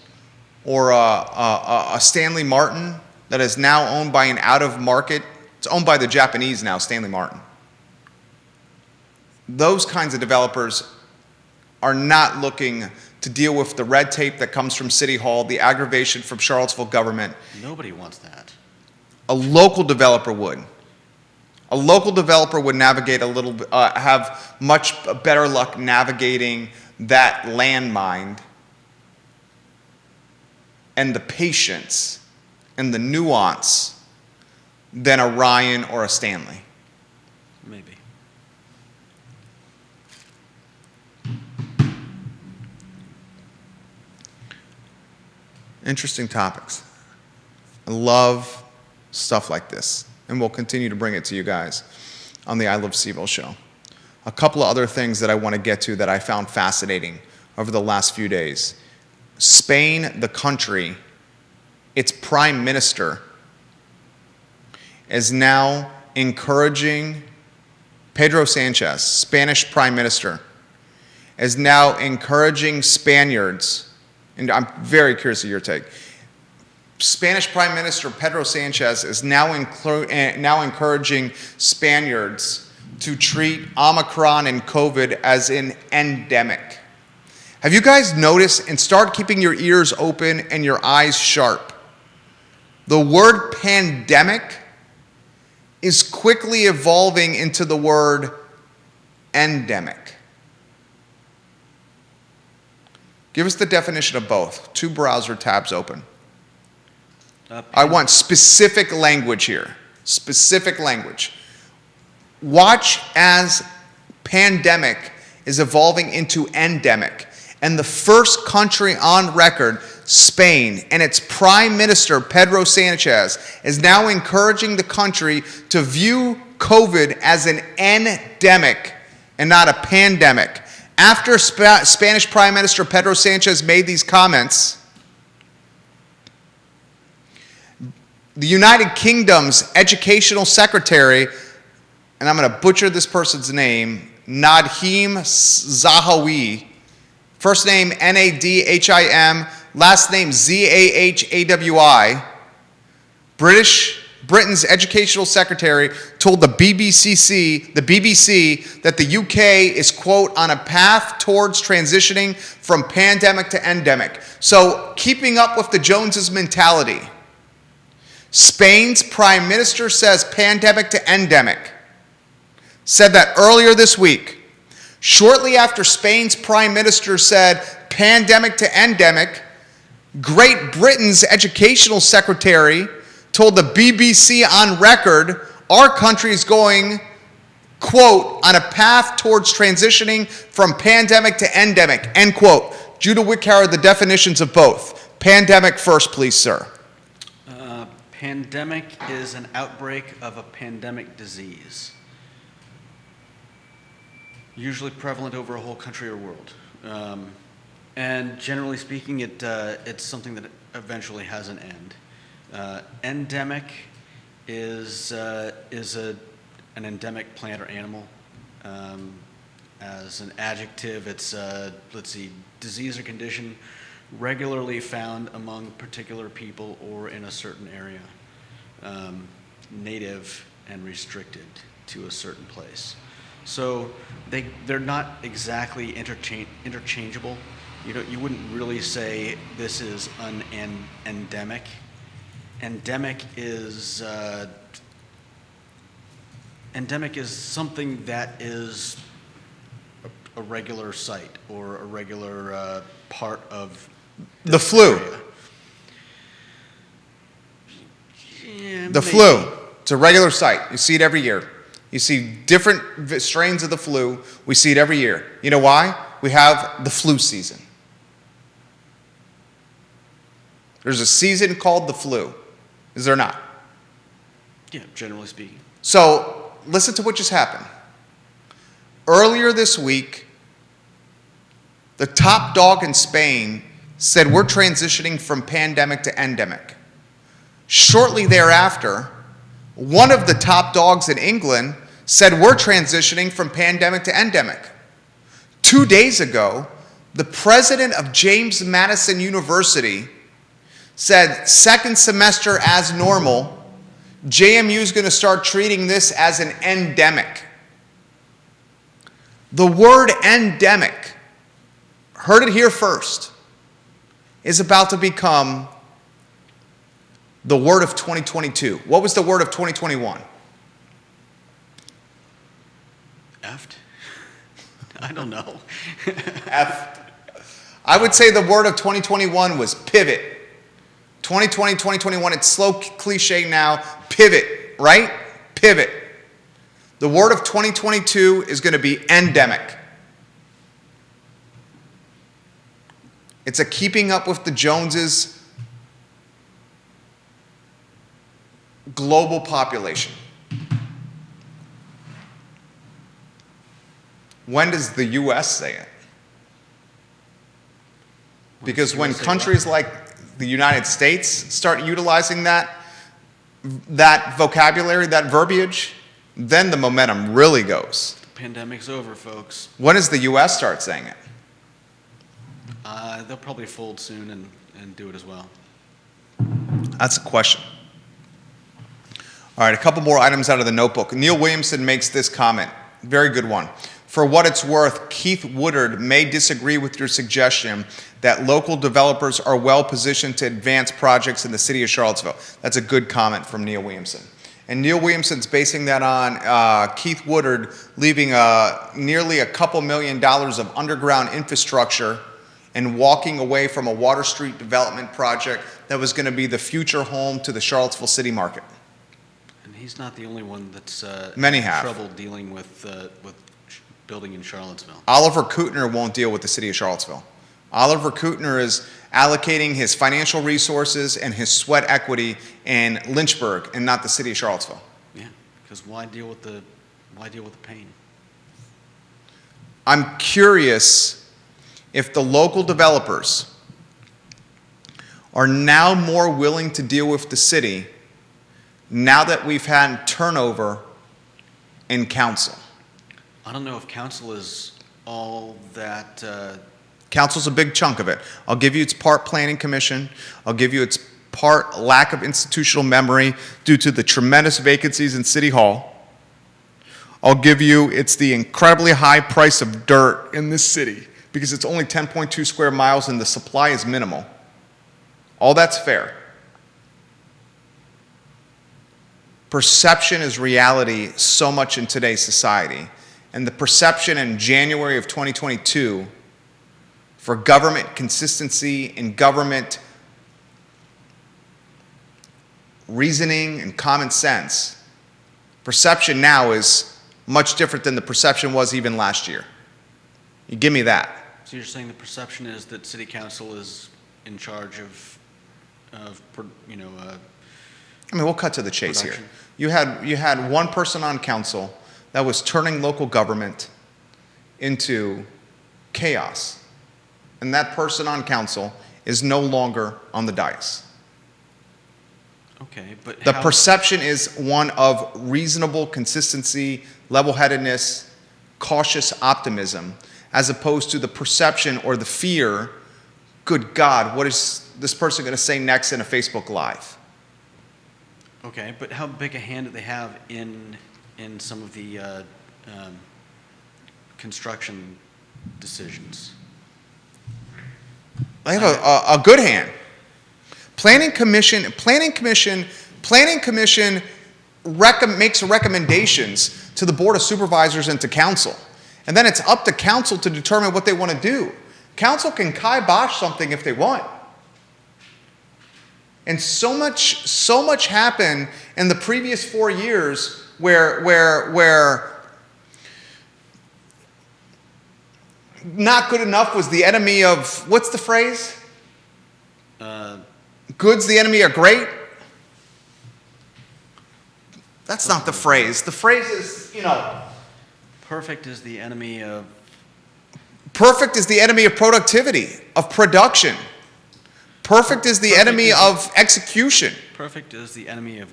or a Stanley Martin that is now owned by an out-of-market, it's owned by the Japanese now, Stanley Martin. Those kinds of developers are not looking to deal with the red tape that comes from City Hall, the aggravation from Charlottesville government. Nobody wants that. A local developer would. A local developer would navigate have much better luck navigating that landmine and the patience and the nuance than a Ryan or a Stanley. Maybe. Interesting topics. I love stuff like this, and we'll continue to bring it to you guys on the I Love CVille Show. A couple of other things that I want to get to that I found fascinating over the last few days. Spain, the country, its prime minister is now encouraging Pedro Sanchez, Spanish prime minister, is now encouraging Spaniards, and I'm very curious of your take. Spanish Prime Minister Pedro Sanchez is now encouraging Spaniards to treat Omicron and COVID as an endemic. Have you guys noticed, and start keeping your ears open and your eyes sharp? The word pandemic is quickly evolving into the word endemic. Give us the definition of both. 2 browser tabs open. I want specific language here. Specific language. Watch as pandemic is evolving into endemic. And the first country on record, Spain, and its Prime Minister, Pedro Sanchez, is now encouraging the country to view COVID as an endemic and not a pandemic. After Spanish Prime Minister Pedro Sanchez made these comments, the United Kingdom's educational secretary, and I'm going to butcher this person's name, Nadhim Zahawi, first name Nadhim, last name Zahawi, Britain's educational secretary, told the BBC that the UK is, quote, on a path towards transitioning from pandemic to endemic. So, keeping up with the Joneses mentality, Spain's prime minister says pandemic to endemic. Said that earlier this week. Shortly after Spain's prime minister said pandemic to endemic, Great Britain's educational secretary told the BBC on record, our country is going, quote, on a path towards transitioning from pandemic to endemic, end quote. Judah Wickhauer, the definitions of both. Pandemic first, please, sir. Pandemic is an outbreak of a pandemic disease, usually prevalent over a whole country or world. And generally speaking, it's something that eventually has an end. Endemic is an endemic plant or animal. As an adjective, it's, disease or condition regularly found among particular people or in a certain area, native and restricted to a certain place. So they're not exactly interchangeable. You wouldn't really say this is an endemic. Endemic is something that is a regular site or a regular part of the flu. Area. Yeah, the maybe. Flu. It's a regular site. You see it every year. You see different strains of the flu. We see it every year. You know why? We have the flu season. There's a season called the flu. Is there not? Yeah, generally speaking. So, listen to what just happened. Earlier this week, the top dog in Spain said we're transitioning from pandemic to endemic. Shortly thereafter, one of the top dogs in England said we're transitioning from pandemic to endemic. 2 days ago, the president of James Madison University said second semester as normal, JMU is going to start treating this as an endemic. The word endemic, heard it here first, is about to become the word of 2022. What was the word of 2021? Effed? I don't know. F. I would say the word of 2021 was pivot. 2020, 2021, it's slow cliche now. Pivot, right? Pivot. The word of 2022 is going to be endemic. It's a keeping up with the Joneses global population. When does the U.S. say it? Because when countries like the United States start utilizing that vocabulary, that verbiage, then the momentum really goes. The pandemic's over, folks. When does the U.S. start saying it? They'll probably fold soon and do it as well. That's a question. All right, a couple more items out of the notebook. Neil Williamson makes this comment. Very good one. For what it's worth, Keith Woodard may disagree with your suggestion that local developers are well positioned to advance projects in the city of Charlottesville. That's a good comment from Neil Williamson. And Neil Williamson's basing that on Keith Woodard leaving nearly a couple $1 million of underground infrastructure and walking away from a Water Street development project that was going to be the future home to the Charlottesville city market. And he's not the only one that's Many having have. trouble dealing with building in Charlottesville. Oliver Kootner won't deal with the city of Charlottesville. Oliver Kootner is allocating his financial resources and his sweat equity in Lynchburg and not the city of Charlottesville. Yeah, because why deal with the pain? I'm curious if the local developers are now more willing to deal with the city now that we've had turnover in council. I don't know if council is all that. Council's a big chunk of it. I'll give you its part planning commission. I'll give you its part lack of institutional memory due to the tremendous vacancies in City Hall. I'll give you it's the incredibly high price of dirt in this city because it's only 10.2 square miles and the supply is minimal. All that's fair. Perception is reality so much in today's society. And the perception in January of 2022 for government consistency and government reasoning and common sense, perception now is much different than the perception was even last year. You give me that. So you're saying the perception is that city council is in charge of I mean, we'll cut to the chase production. here. You had one person on council that was turning local government into chaos. And that person on council is no longer on the dais. Okay, but The how, perception is one of reasonable consistency, level-headedness, cautious optimism, as opposed to the perception or the fear, good God, what is this person going to say next in a Facebook Live? Okay, but how big a hand do they have in some of the construction decisions? They have a good hand. Planning Commission makes recommendations to the Board of Supervisors and to Council. And then it's up to Council to determine what they want to do. Council can kibosh something if they want. And so much happened in the previous 4 years where not good enough was the enemy of, what's the phrase? Good's the enemy of great? That's not the phrase. The phrase is, Perfect is the enemy of. Perfect is the enemy of productivity, of production. Perfect is the enemy of execution. Perfect is the enemy of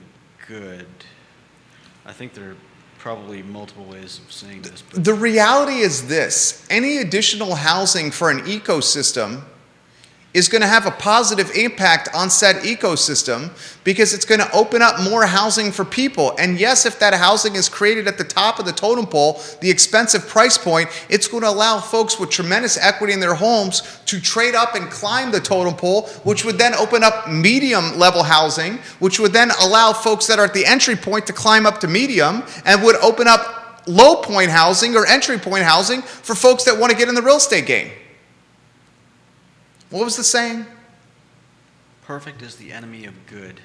good. I think there are probably multiple ways of saying this. But The reality is this: any additional housing for an ecosystem is going to have a positive impact on said ecosystem because it's going to open up more housing for people. And yes, if that housing is created at the top of the totem pole, the expensive price point, it's going to allow folks with tremendous equity in their homes to trade up and climb the totem pole, which would then open up medium level housing, which would then allow folks that are at the entry point to climb up to medium, and would open up low point housing or entry point housing for folks that want to get in the real estate game. What was the saying? perfect is the enemy of good.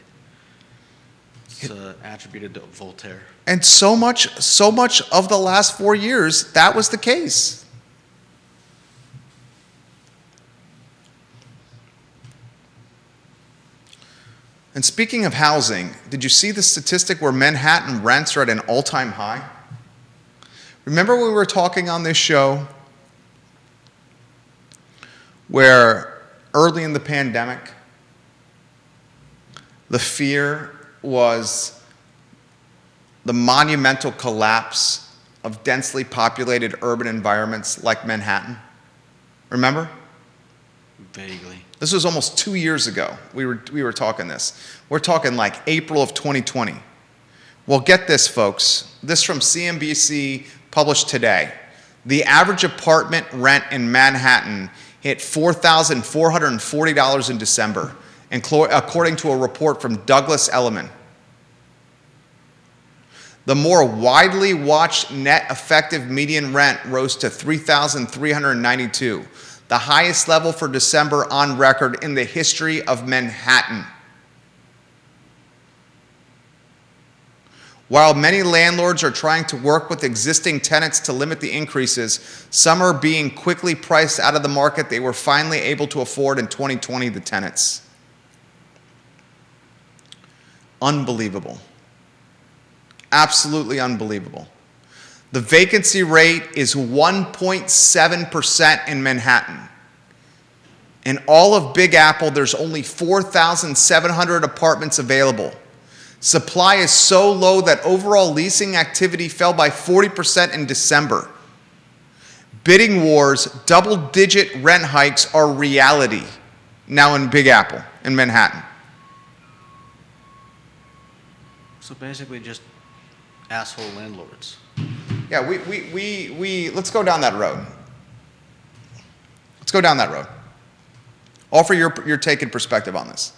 It's attributed to Voltaire. And so much of the last 4 years, that was the case. And speaking of housing, did you see the statistic where Manhattan rents are at an all-time high? Remember when we were talking on this show where early in the pandemic, the fear was the monumental collapse of densely populated urban environments like Manhattan? Remember? Vaguely. This was almost 2 years ago. We were talking this. We're talking like April of 2020, Well, get this, folks. This from CNBC, published today. The average apartment rent in Manhattan hit $4,440 in December, according to a report from Douglas Elliman. The more widely watched net effective median rent rose to $3,392, the highest level for December on record in the history of Manhattan. While many landlords are trying to work with existing tenants to limit the increases, some are being quickly priced out of the market they were finally able to afford in 2020, the tenants. Unbelievable. Absolutely unbelievable. The vacancy rate is 1.7% in Manhattan. In all of Big Apple, there's only 4,700 apartments available. Supply is so low that overall leasing activity fell by 40% in December. Bidding wars, double-digit rent hikes are reality now in Big Apple, in Manhattan. So basically just asshole landlords. Yeah, let's go down that road. Let's go down that road. Offer your take and perspective on this.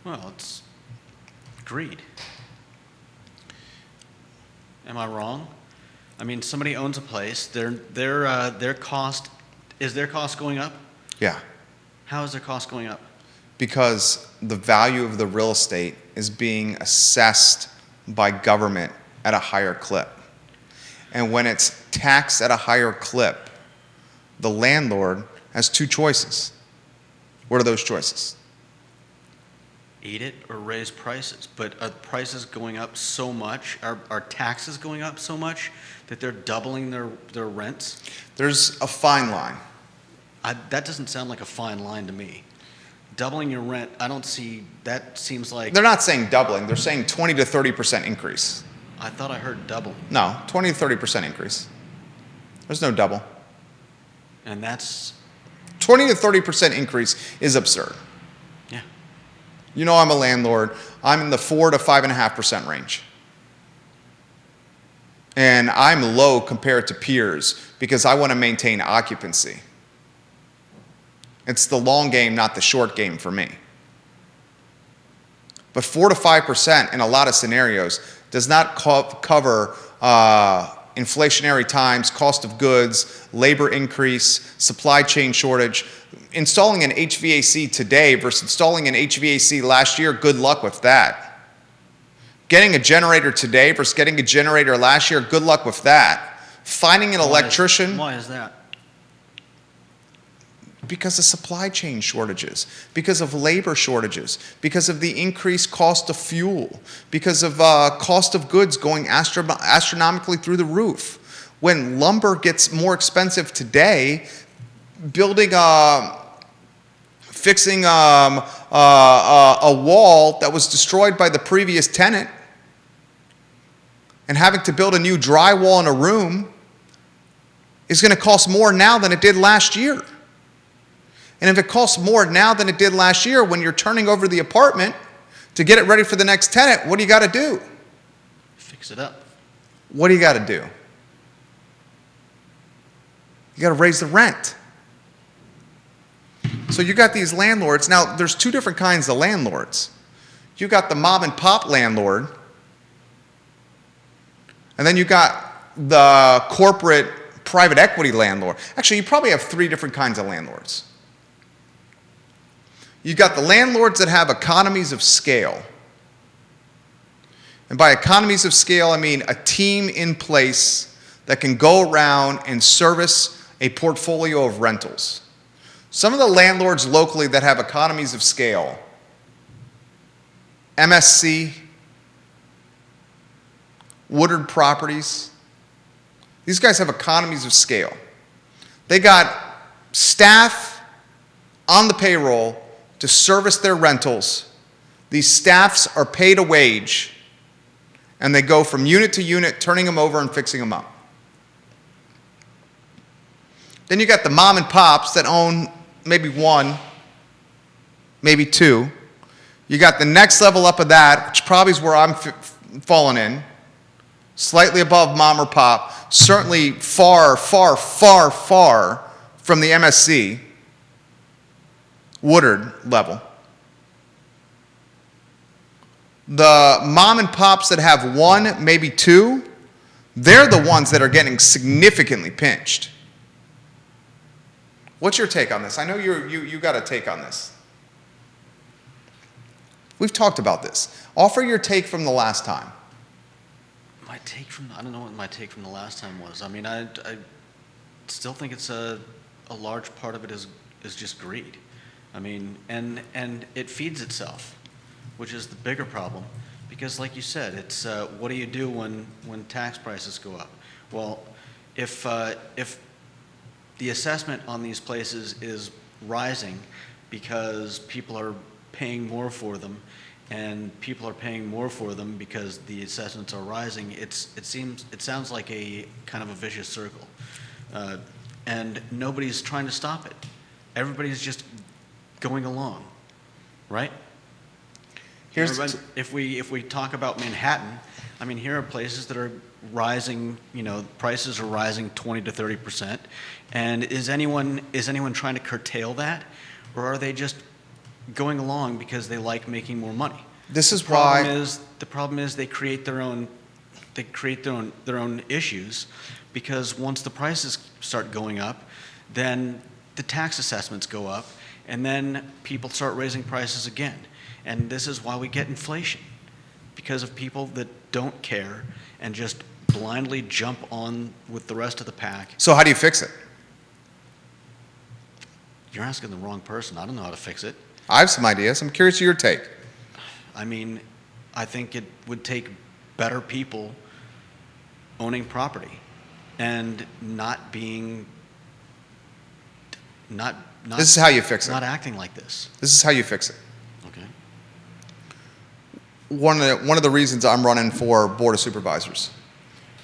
Well, it's greed. Am I wrong? I mean, somebody owns a place. Their cost going up? Yeah. How is their cost going up? Because the value of the real estate is being assessed by government at a higher clip. And when it's taxed at a higher clip, the landlord has two choices. What are those choices? Eat it or raise prices. But are prices going up so much, are taxes going up so much that they're doubling their rents? There's a fine line. That doesn't sound like a fine line to me. Doubling your rent, I don't see, that seems like... They're not saying doubling, they're saying 20 to 30% increase. I thought I heard double. No, 20 to 30% increase. There's no double. And that's... 20 to 30% increase is absurd. Yeah. You know I'm a landlord. I'm in the 4 to 5.5% range. And I'm low compared to peers because I want to maintain occupancy. It's the long game, not the short game for me. But 4 to 5% in a lot of scenarios does not cover inflationary times, cost of goods, labor increase, supply chain shortage. Installing an HVAC today versus installing an HVAC last year, good luck with that. Getting a generator today versus getting a generator last year, good luck with that. Finding an electrician. Why is that? Because of supply chain shortages, because of labor shortages, because of the increased cost of fuel, because of cost of goods going astronomically through the roof. When lumber gets more expensive today, fixing a wall that was destroyed by the previous tenant and having to build a new drywall in a room is going to cost more now than it did last year. And if it costs more now than it did last year, when you're turning over the apartment to get it ready for the next tenant, what do you got to do? Fix it up. What do you got to do? You got to raise the rent. So you got these landlords. Now, there's two different kinds of landlords. You got the mom and pop landlord, and then you got the corporate private equity landlord. Actually, you probably have three different kinds of landlords. You've got the landlords that have economies of scale. And by economies of scale, I mean a team in place that can go around and service a portfolio of rentals. Some of the landlords locally that have economies of scale, MSC, Woodard Properties, these guys have economies of scale. They got staff on the payroll to service their rentals. These staffs are paid a wage, and they go from unit to unit, turning them over and fixing them up. Then you got the mom and pops that own maybe one, maybe two. You got the next level up of that, which probably is where I'm fallen in, slightly above mom or pop, certainly far, far, far, far from the MSC Woodard level. The mom and pops that have one, maybe two, they're the ones that are getting significantly pinched. What's your take on this? I know you got a take on this. We've talked about this. Offer your take from the last time. I don't know what my take from the last time was. I mean, I still think it's a large part of it is just greed. I mean, and it feeds itself, which is the bigger problem. Because like you said, it's what do you do when tax prices go up? Well, if the assessment on these places is rising because people are paying more for them, and people are paying more for them because the assessments are rising, it sounds like a kind of a vicious circle, and nobody's trying to stop it. Everybody's just going along, right? If we talk about Manhattan, I mean, here are places that are rising. Prices are rising 20 to 30%, and is anyone trying to curtail that, or are they just going along because they like making more money? This is the problem is they create their own issues, because once the prices start going up, then the tax assessments go up, and then people start raising prices again. And this is why we get inflation, because of people that don't care and just blindly jump on with the rest of the pack. So how do you fix it? You're asking the wrong person. I don't know how to fix it. I have some ideas. I'm curious of your take. I mean, I think it would take better people owning property and not being not. This is how you fix it. Not acting like this. This is how you fix it. Okay. One of the reasons I'm running for Board of Supervisors.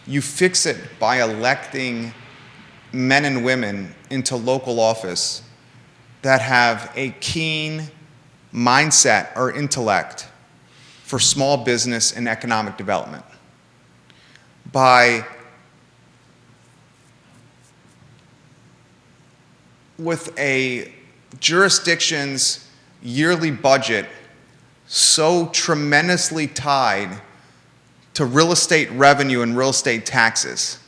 You fix it by electing men and women into local office that have a keen mindset or intellect for small business and economic development. With a jurisdiction's yearly budget so tremendously tied to real estate revenue and real estate taxes.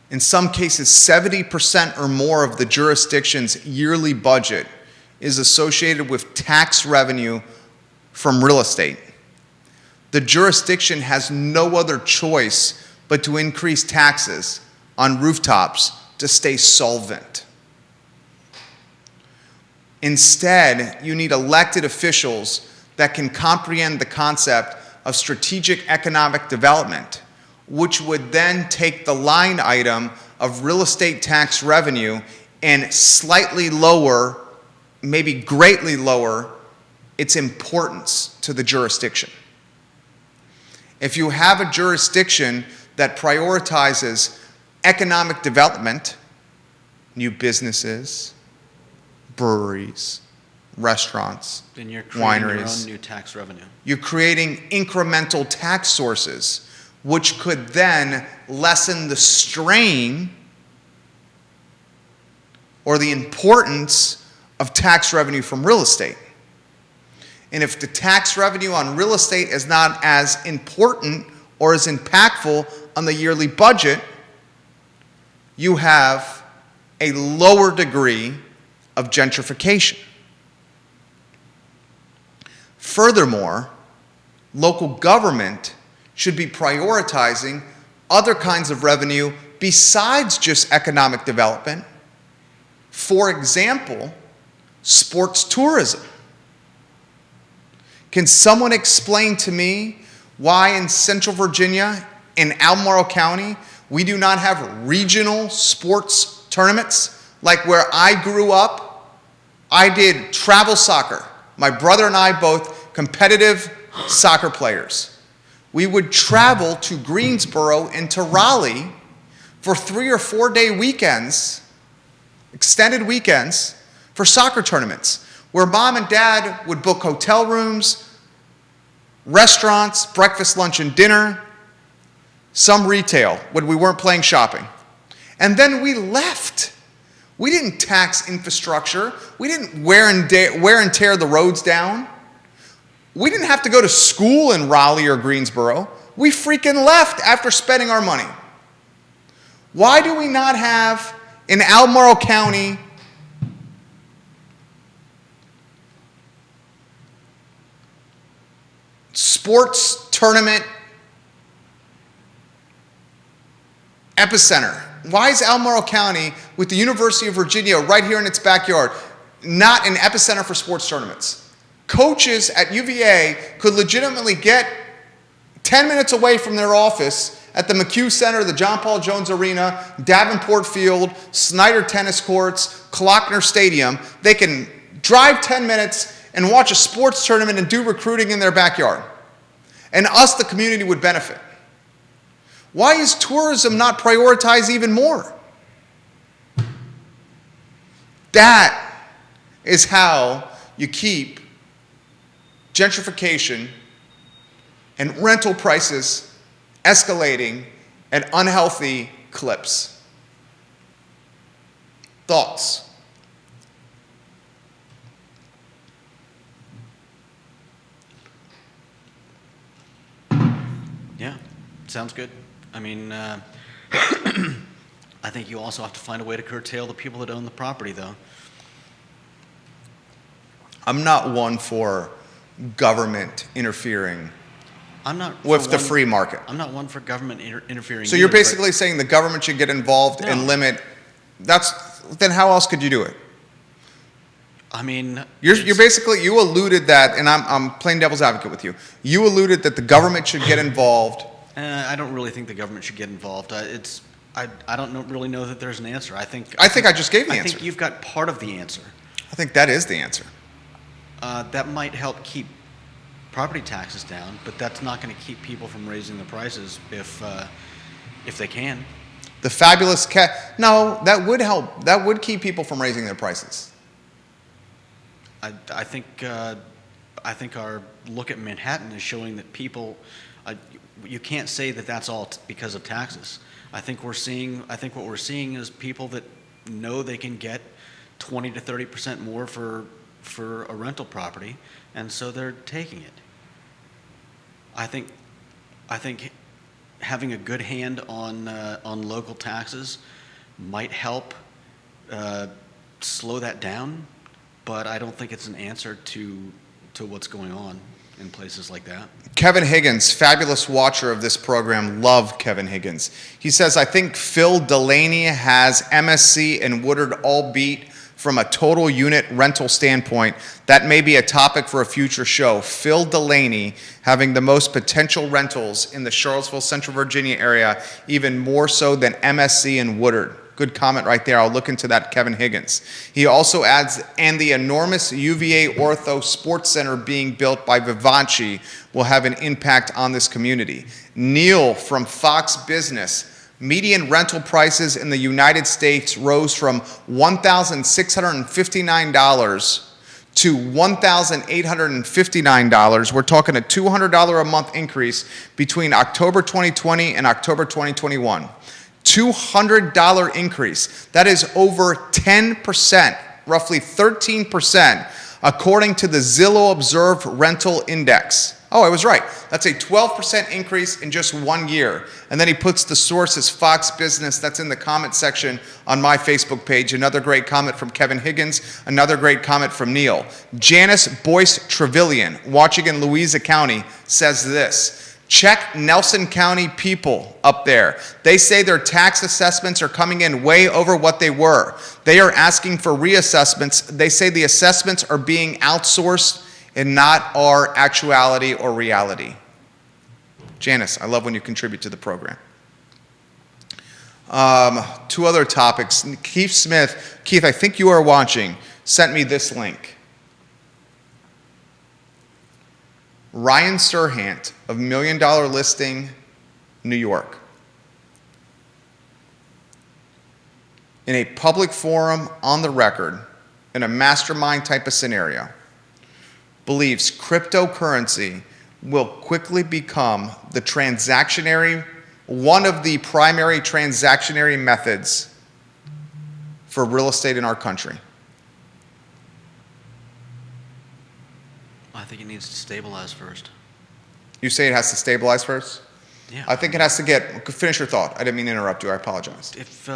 In some cases, 70% or more of the jurisdiction's yearly budget is associated with tax revenue from real estate. The jurisdiction has no other choice but to increase taxes on rooftops to stay solvent. Instead, you need elected officials that can comprehend the concept of strategic economic development, which would then take the line item of real estate tax revenue and slightly lower, maybe greatly lower, its importance to the jurisdiction. If you have a jurisdiction that prioritizes economic development, new businesses, breweries, restaurants, then you're creating wineries, your own new tax revenue. You're creating incremental tax sources, which could then lessen the strain or the importance of tax revenue from real estate. And if the tax revenue on real estate is not as important or as impactful on the yearly budget, you have a lower degree of gentrification. Furthermore, local government should be prioritizing other kinds of revenue besides just economic development. For example, sports tourism. Can someone explain to me why in Central Virginia, in Albemarle County, we do not have regional sports tournaments? Like where I grew up, I did travel soccer. My brother and I both competitive soccer players. We would travel to Greensboro and to Raleigh for 3 or 4 day weekends, extended weekends, for soccer tournaments, where mom and dad would book hotel rooms, restaurants, breakfast, lunch, and dinner, some retail when we weren't playing shopping. And then we left. We didn't tax infrastructure. We didn't wear and tear the roads down. We didn't have to go to school in Raleigh or Greensboro. We freaking left after spending our money. Why do we not have in Albemarle County sports tournament epicenter? Why is Albemarle County, with the University of Virginia right here in its backyard, not an epicenter for sports tournaments? Coaches at UVA could legitimately get 10 minutes away from their office at the McHugh Center, the John Paul Jones Arena, Davenport Field, Snyder Tennis Courts, Klockner Stadium. They can drive 10 minutes and watch a sports tournament and do recruiting in their backyard. And us, the community, would benefit. Why is tourism not prioritized even more? That is how you keep gentrification and rental prices escalating at unhealthy clips. Thoughts? Yeah, sounds good. I mean, I think you also have to find a way to curtail the people that own the property, though. I'm not one for government interfering I'm not with the free market. I'm not one for government interfering. So you're either, basically saying the government should get involved No. and limit. Then how else could you do it? I mean, You're basically, you alluded that, and I'm playing devil's advocate with you. You alluded that the government should get involved. I don't really think the government should get involved. I don't really know that there's an answer. I think I just gave the I answer. think you've got part of the answer. I think that is the answer. That might help keep property taxes down, but that's not going to keep people from raising the prices if they can. The fabulous no, that would help. That would keep people from raising their prices. I think our look at Manhattan is showing that people, you can't say that that's all because of taxes. I think what we're seeing is people that know they can get 20 to 30% more for a rental property, and so they're taking it. I think having a good hand on local taxes might help slow that down, but I don't think it's an answer to what's going on in places like that. Kevin Higgins, fabulous watcher of this program, love Kevin Higgins. He says, I think Phil Delaney has MSC and Woodard all beat from a total unit rental standpoint. That may be a topic for a future show. Phil Delaney having the most potential rentals in the Charlottesville, Central Virginia area, even more so than MSC and Woodard. Good comment right there. I'll look into that, Kevin Higgins. He also adds, and the enormous UVA Ortho Sports Center being built by Vivanci will have an impact on this community. Neil from Fox Business. Median rental prices in the United States rose from $1,659 to $1,859. We're talking a $200 a month increase between October 2020 and October 2021. $200 increase. That is over 10%, roughly 13%, according to the Zillow Observed Rental Index. Oh, I was right. That's a 12% increase in just 1 year. And then he puts the source as Fox Business. That's in the comment section on my Facebook page. Another great comment from Kevin Higgins. Another great comment from Neil. Janice Boyce Trevelyan, watching in Louisa County, says this. Check Nelson County people up there. They say their tax assessments are coming in way over what they were. They are asking for reassessments. They say the assessments are being outsourced and not our actuality or reality. Janice, I love when you contribute to the program. Two other topics. Keith Smith, Keith, I think you are watching, sent me this link. Ryan Serhant of $1 Million Listing, New York. In a public forum on the record, in a mastermind type of scenario, believes cryptocurrency will quickly become one of the primary transactionary methods for real estate in our country. I think it needs to stabilize first. You say it has to stabilize first? Yeah. I think it has to finish your thought. I didn't mean to interrupt you. I apologize. If,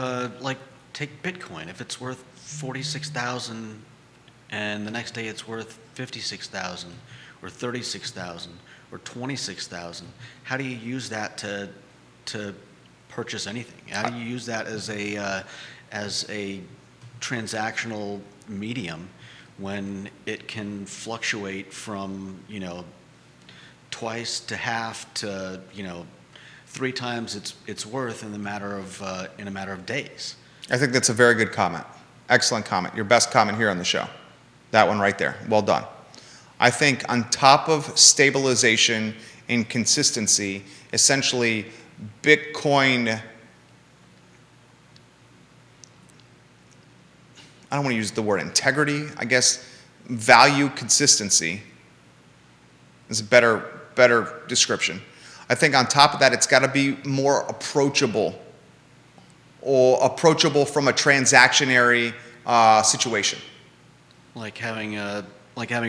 take Bitcoin. If it's worth 46,000 and the next day it's worth 56,000 or 36,000 or 26,000, how do you use that to purchase anything? How do you use that as a transactional medium when it can fluctuate from, twice to half to, 3 times its worth in a matter of days? I think that's a very good comment. Excellent comment. Your best comment here on the show. That one right there. Well done. I think on top of stabilization and consistency, essentially Bitcoin, I don't want to use the word integrity, I guess value consistency is a better description. I think on top of that, it's got to be more approachable from a transactionary situation. Like having a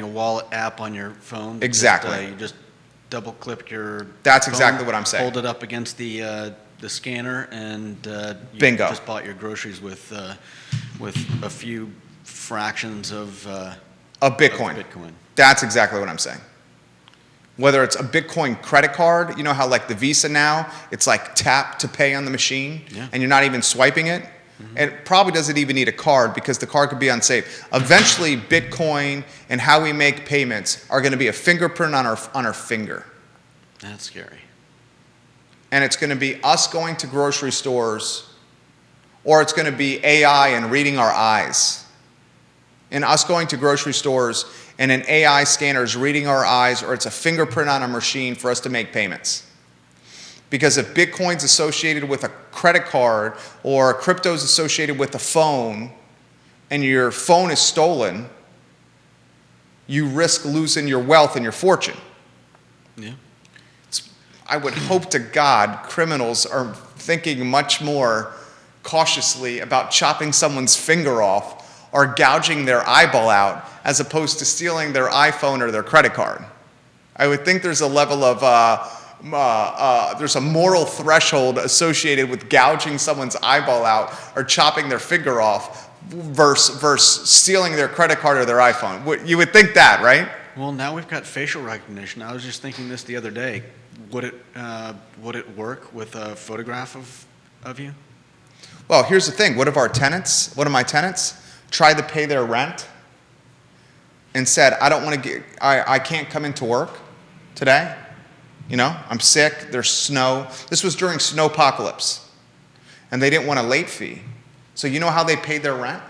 wallet app on your phone. Exactly. You just double click your. That's phone, exactly what I'm saying. Hold it up against the scanner, and you Bingo. Just bought your groceries with a few fractions of Bitcoin. Bitcoin. That's exactly what I'm saying. Whether it's a Bitcoin credit card, you know how like the Visa now, it's like tap to pay on the machine, Yeah. and you're not even swiping it. Mm-hmm. It probably doesn't even need a card because the card could be unsafe. Eventually, Bitcoin and how we make payments are going to be a fingerprint on our finger. That's scary. And it's going to be us going to grocery stores, or it's going to be AI and reading our eyes. And us going to grocery stores and an AI scanner is reading our eyes, or it's a fingerprint on a machine for us to make payments. Because if Bitcoin's associated with a credit card or crypto's associated with a phone, and your phone is stolen, you risk losing your wealth and your fortune. Yeah. I would hope to God criminals are thinking much more cautiously about chopping someone's finger off or gouging their eyeball out as opposed to stealing their iPhone or their credit card. I would think there's a level of, there's a moral threshold associated with gouging someone's eyeball out or chopping their finger off versus stealing their credit card or their iPhone. You would think that, right? Well, now we've got facial recognition. I was just thinking this the other day. Would it work with a photograph of you? Well, here's the thing. One of my tenants tried to pay their rent and said, I can't come into work today. I'm sick, there's snow. This was during snowpocalypse. And they didn't want a late fee. So you know how they paid their rent?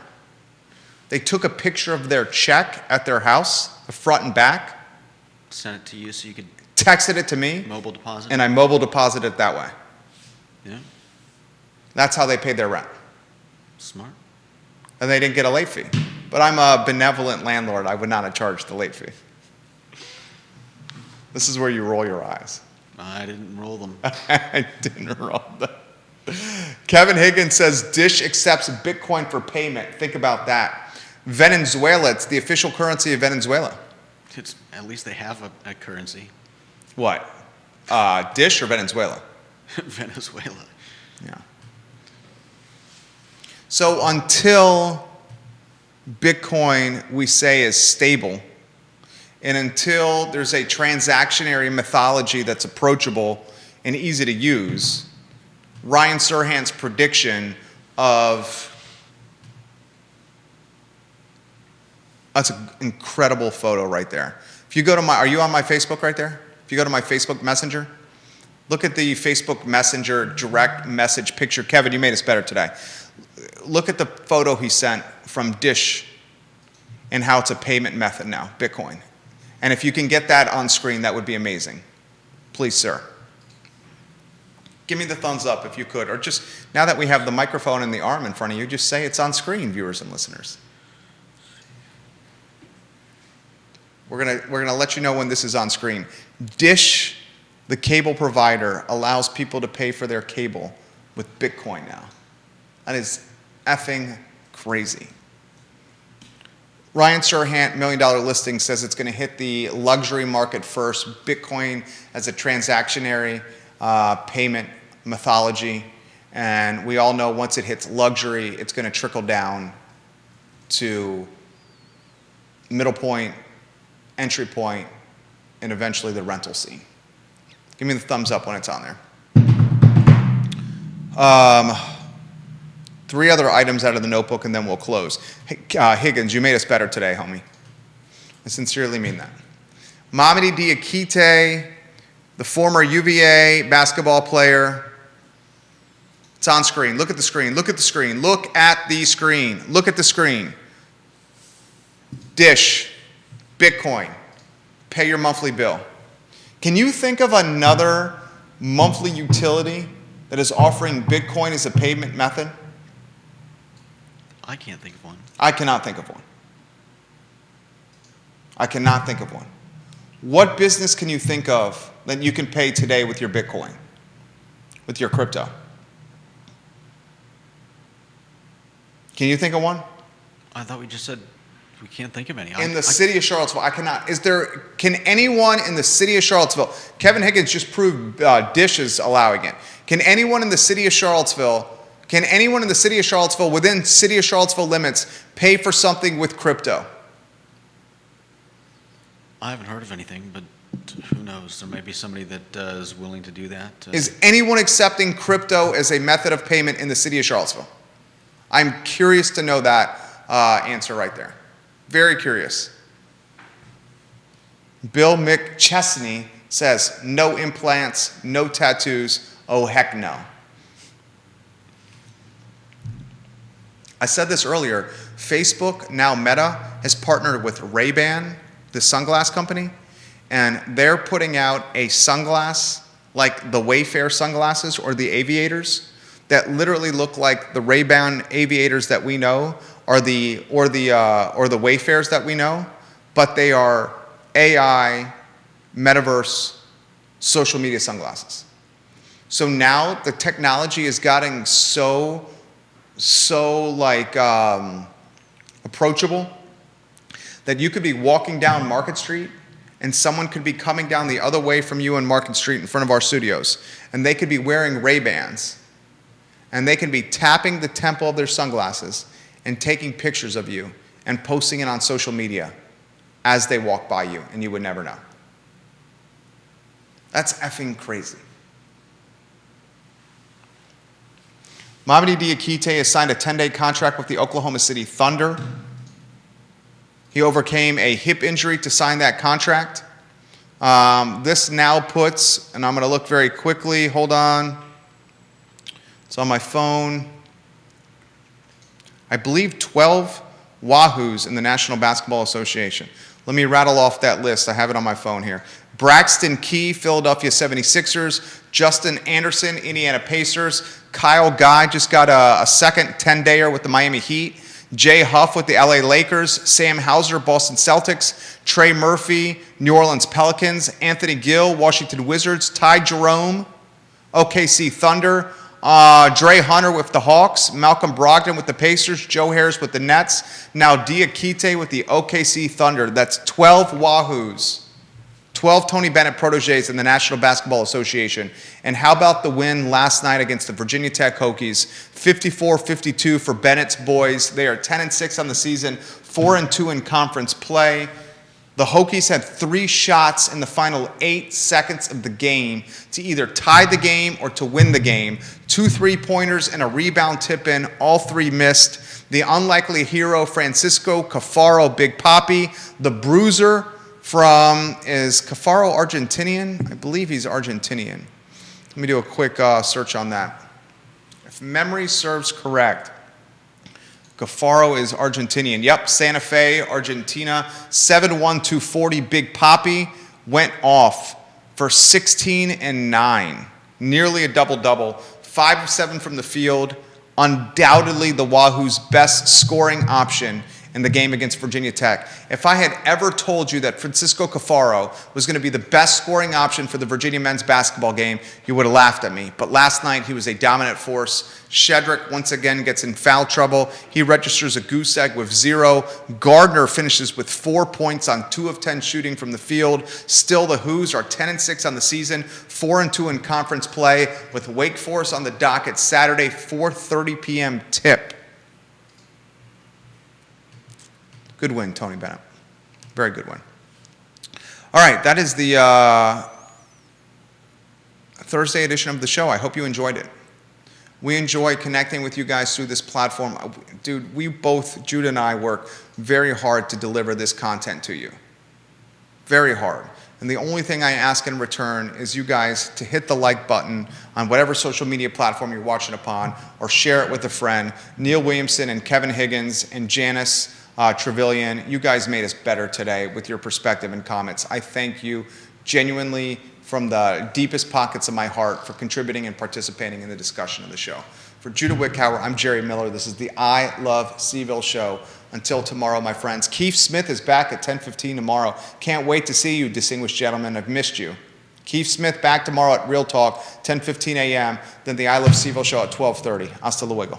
They took a picture of their check at their house, the front and back. Sent it to you so you could Texted it to me. mobile deposit? And I mobile deposited it that way. Yeah. That's how they paid their rent. Smart. And they didn't get a late fee. But I'm a benevolent landlord. I would not have charged the late fee. This is where you roll your eyes. I didn't roll them. I didn't roll them. Kevin Higgins says Dish accepts Bitcoin for payment. Think about that. Venezuela, it's the official currency of Venezuela. At least they have a currency. What? Dish or Venezuela? Venezuela. Yeah. So until Bitcoin, we say, is stable, and until there's a transactionary methodology that's approachable and easy to use, Ryan Serhant's prediction of, that's an incredible photo right there. If you go to are you on my Facebook right there? If you go to my Facebook Messenger, look at the Facebook Messenger direct message picture. Kevin, you made us better today. Look at the photo he sent from Dish and how it's a payment method now, Bitcoin. And if you can get that on screen, that would be amazing. Please, sir. Give me the thumbs up if you could. Or just, now that we have the microphone and the arm in front of you, just say it's on screen, viewers and listeners. We're gonna let you know when this is on screen. Dish, the cable provider, allows people to pay for their cable with Bitcoin now. That is effing crazy. Ryan Serhant, $1 million listing, says it's going to hit the luxury market first. Bitcoin as a transactionary payment methodology. And we all know once it hits luxury, it's going to trickle down to middle point, entry point, and eventually the rental scene. Give me the thumbs up when it's on there. 3 other items out of the notebook and then we'll close. Hey, Higgins, you made us better today, homie. I sincerely mean that. Mamadi Diakite, the former UVA basketball player. It's on screen. Look at the screen. Look at the screen. Look at the screen. Look at the screen. Dish, Bitcoin, pay your monthly bill. Can you think of another monthly utility that is offering Bitcoin as a payment method? I can't think of one. I cannot think of one. I cannot think of one. What business can you think of that you can pay today with your Bitcoin, with your crypto? Can you think of one? I thought we just said we can't think of any. In the city of Charlottesville, I cannot. Can anyone in the city of Charlottesville, Kevin Higgins just proved Dish is allowing it. Can anyone in the city of Charlottesville, within city of Charlottesville limits, pay for something with crypto? I haven't heard of anything, but who knows? There may be somebody that is willing to do that. Is anyone accepting crypto as a method of payment in the city of Charlottesville? I'm curious to know that answer right there. Very curious. Bill McChesney says, no implants, no tattoos, oh heck no. I said this earlier, Facebook, now Meta, has partnered with Ray-Ban, the sunglass company, and they're putting out a sunglass like the Wayfair sunglasses or the aviators that literally look like the Ray-Ban aviators that we know or the Wayfairs that we know, but they are AI, metaverse, social media sunglasses. So now the technology is getting so approachable that you could be walking down Market Street and someone could be coming down the other way from you on Market Street in front of our studios, and they could be wearing Ray-Bans, and they can be tapping the temple of their sunglasses and taking pictures of you and posting it on social media as they walk by you, and you would never know. That's effing crazy. Mamadi Diakite has signed a 10-day contract with the Oklahoma City Thunder. He overcame a hip injury to sign that contract. This now puts, and I'm going to look very quickly, hold on. It's on my phone. I believe 12 Wahoos in the National Basketball Association. Let me rattle off that list. I have it on my phone here. Braxton Key, Philadelphia 76ers. Justin Anderson, Indiana Pacers. Kyle Guy just got a second 10-dayer with the Miami Heat. Jay Huff with the LA Lakers. Sam Hauser, Boston Celtics. Trey Murphy, New Orleans Pelicans. Anthony Gill, Washington Wizards. Ty Jerome, OKC Thunder. Dre Hunter with the Hawks. Malcolm Brogdon with the Pacers. Joe Harris with the Nets. Now Diakite with the OKC Thunder. That's 12 Wahoos. 12 Tony Bennett proteges in the National Basketball Association. And how about the win last night against the Virginia Tech Hokies? 54-52 for Bennett's boys. They are 10-6 on the season, 4-2 in conference play. The Hokies had 3 shots in the final 8 seconds of the game to either tie the game or to win the game. 2 3-pointers and a rebound tip-in, all 3 missed. The unlikely hero, Francisco Caffaro, Big Papi. The bruiser is Caffaro Argentinian? I believe he's Argentinian. Let me do a quick search on that. If memory serves correct, Caffaro is Argentinian. Yep, Santa Fe, Argentina. 7'1", Big Papi went off for 16 and 9. Nearly a double-double. 5 of 7 from the field. Undoubtedly the Wahoo's best scoring option in the game against Virginia Tech. If I had ever told you that Francisco Caffaro was going to be the best scoring option for the Virginia men's basketball game, you would have laughed at me. But last night, he was a dominant force. Shedrick once again gets in foul trouble. He registers a goose egg with 0. Gardner finishes with 4 points on 2 of 10 shooting from the field. Still, the Hoos are 10-6 on the season, 4-2 in conference play, with Wake Forest on the docket Saturday, 4:30 p.m. tip. Good win, Tony Bennett. Very good win. All right, that is the Thursday edition of the show. I hope you enjoyed it. We enjoy connecting with you guys through this platform. Dude, we both, Judah and I, work very hard to deliver this content to you. Very hard. And the only thing I ask in return is you guys to hit the like button on whatever social media platform you're watching upon, or share it with a friend. Neil Williamson and Kevin Higgins and Janice Trevelyan, you guys made us better today with your perspective and comments. I thank you genuinely from the deepest pockets of my heart for contributing and participating in the discussion of the show. For Judah Wickhauer, I'm Jerry Miller. This is the I Love CVille Show. Until tomorrow, my friends. Keith Smith is back at 10:15 tomorrow. Can't wait to see you, distinguished gentlemen. I've missed you. Keith Smith back tomorrow at Real Talk, 10:15 a.m. Then the I Love CVille Show at 12:30. Hasta luego.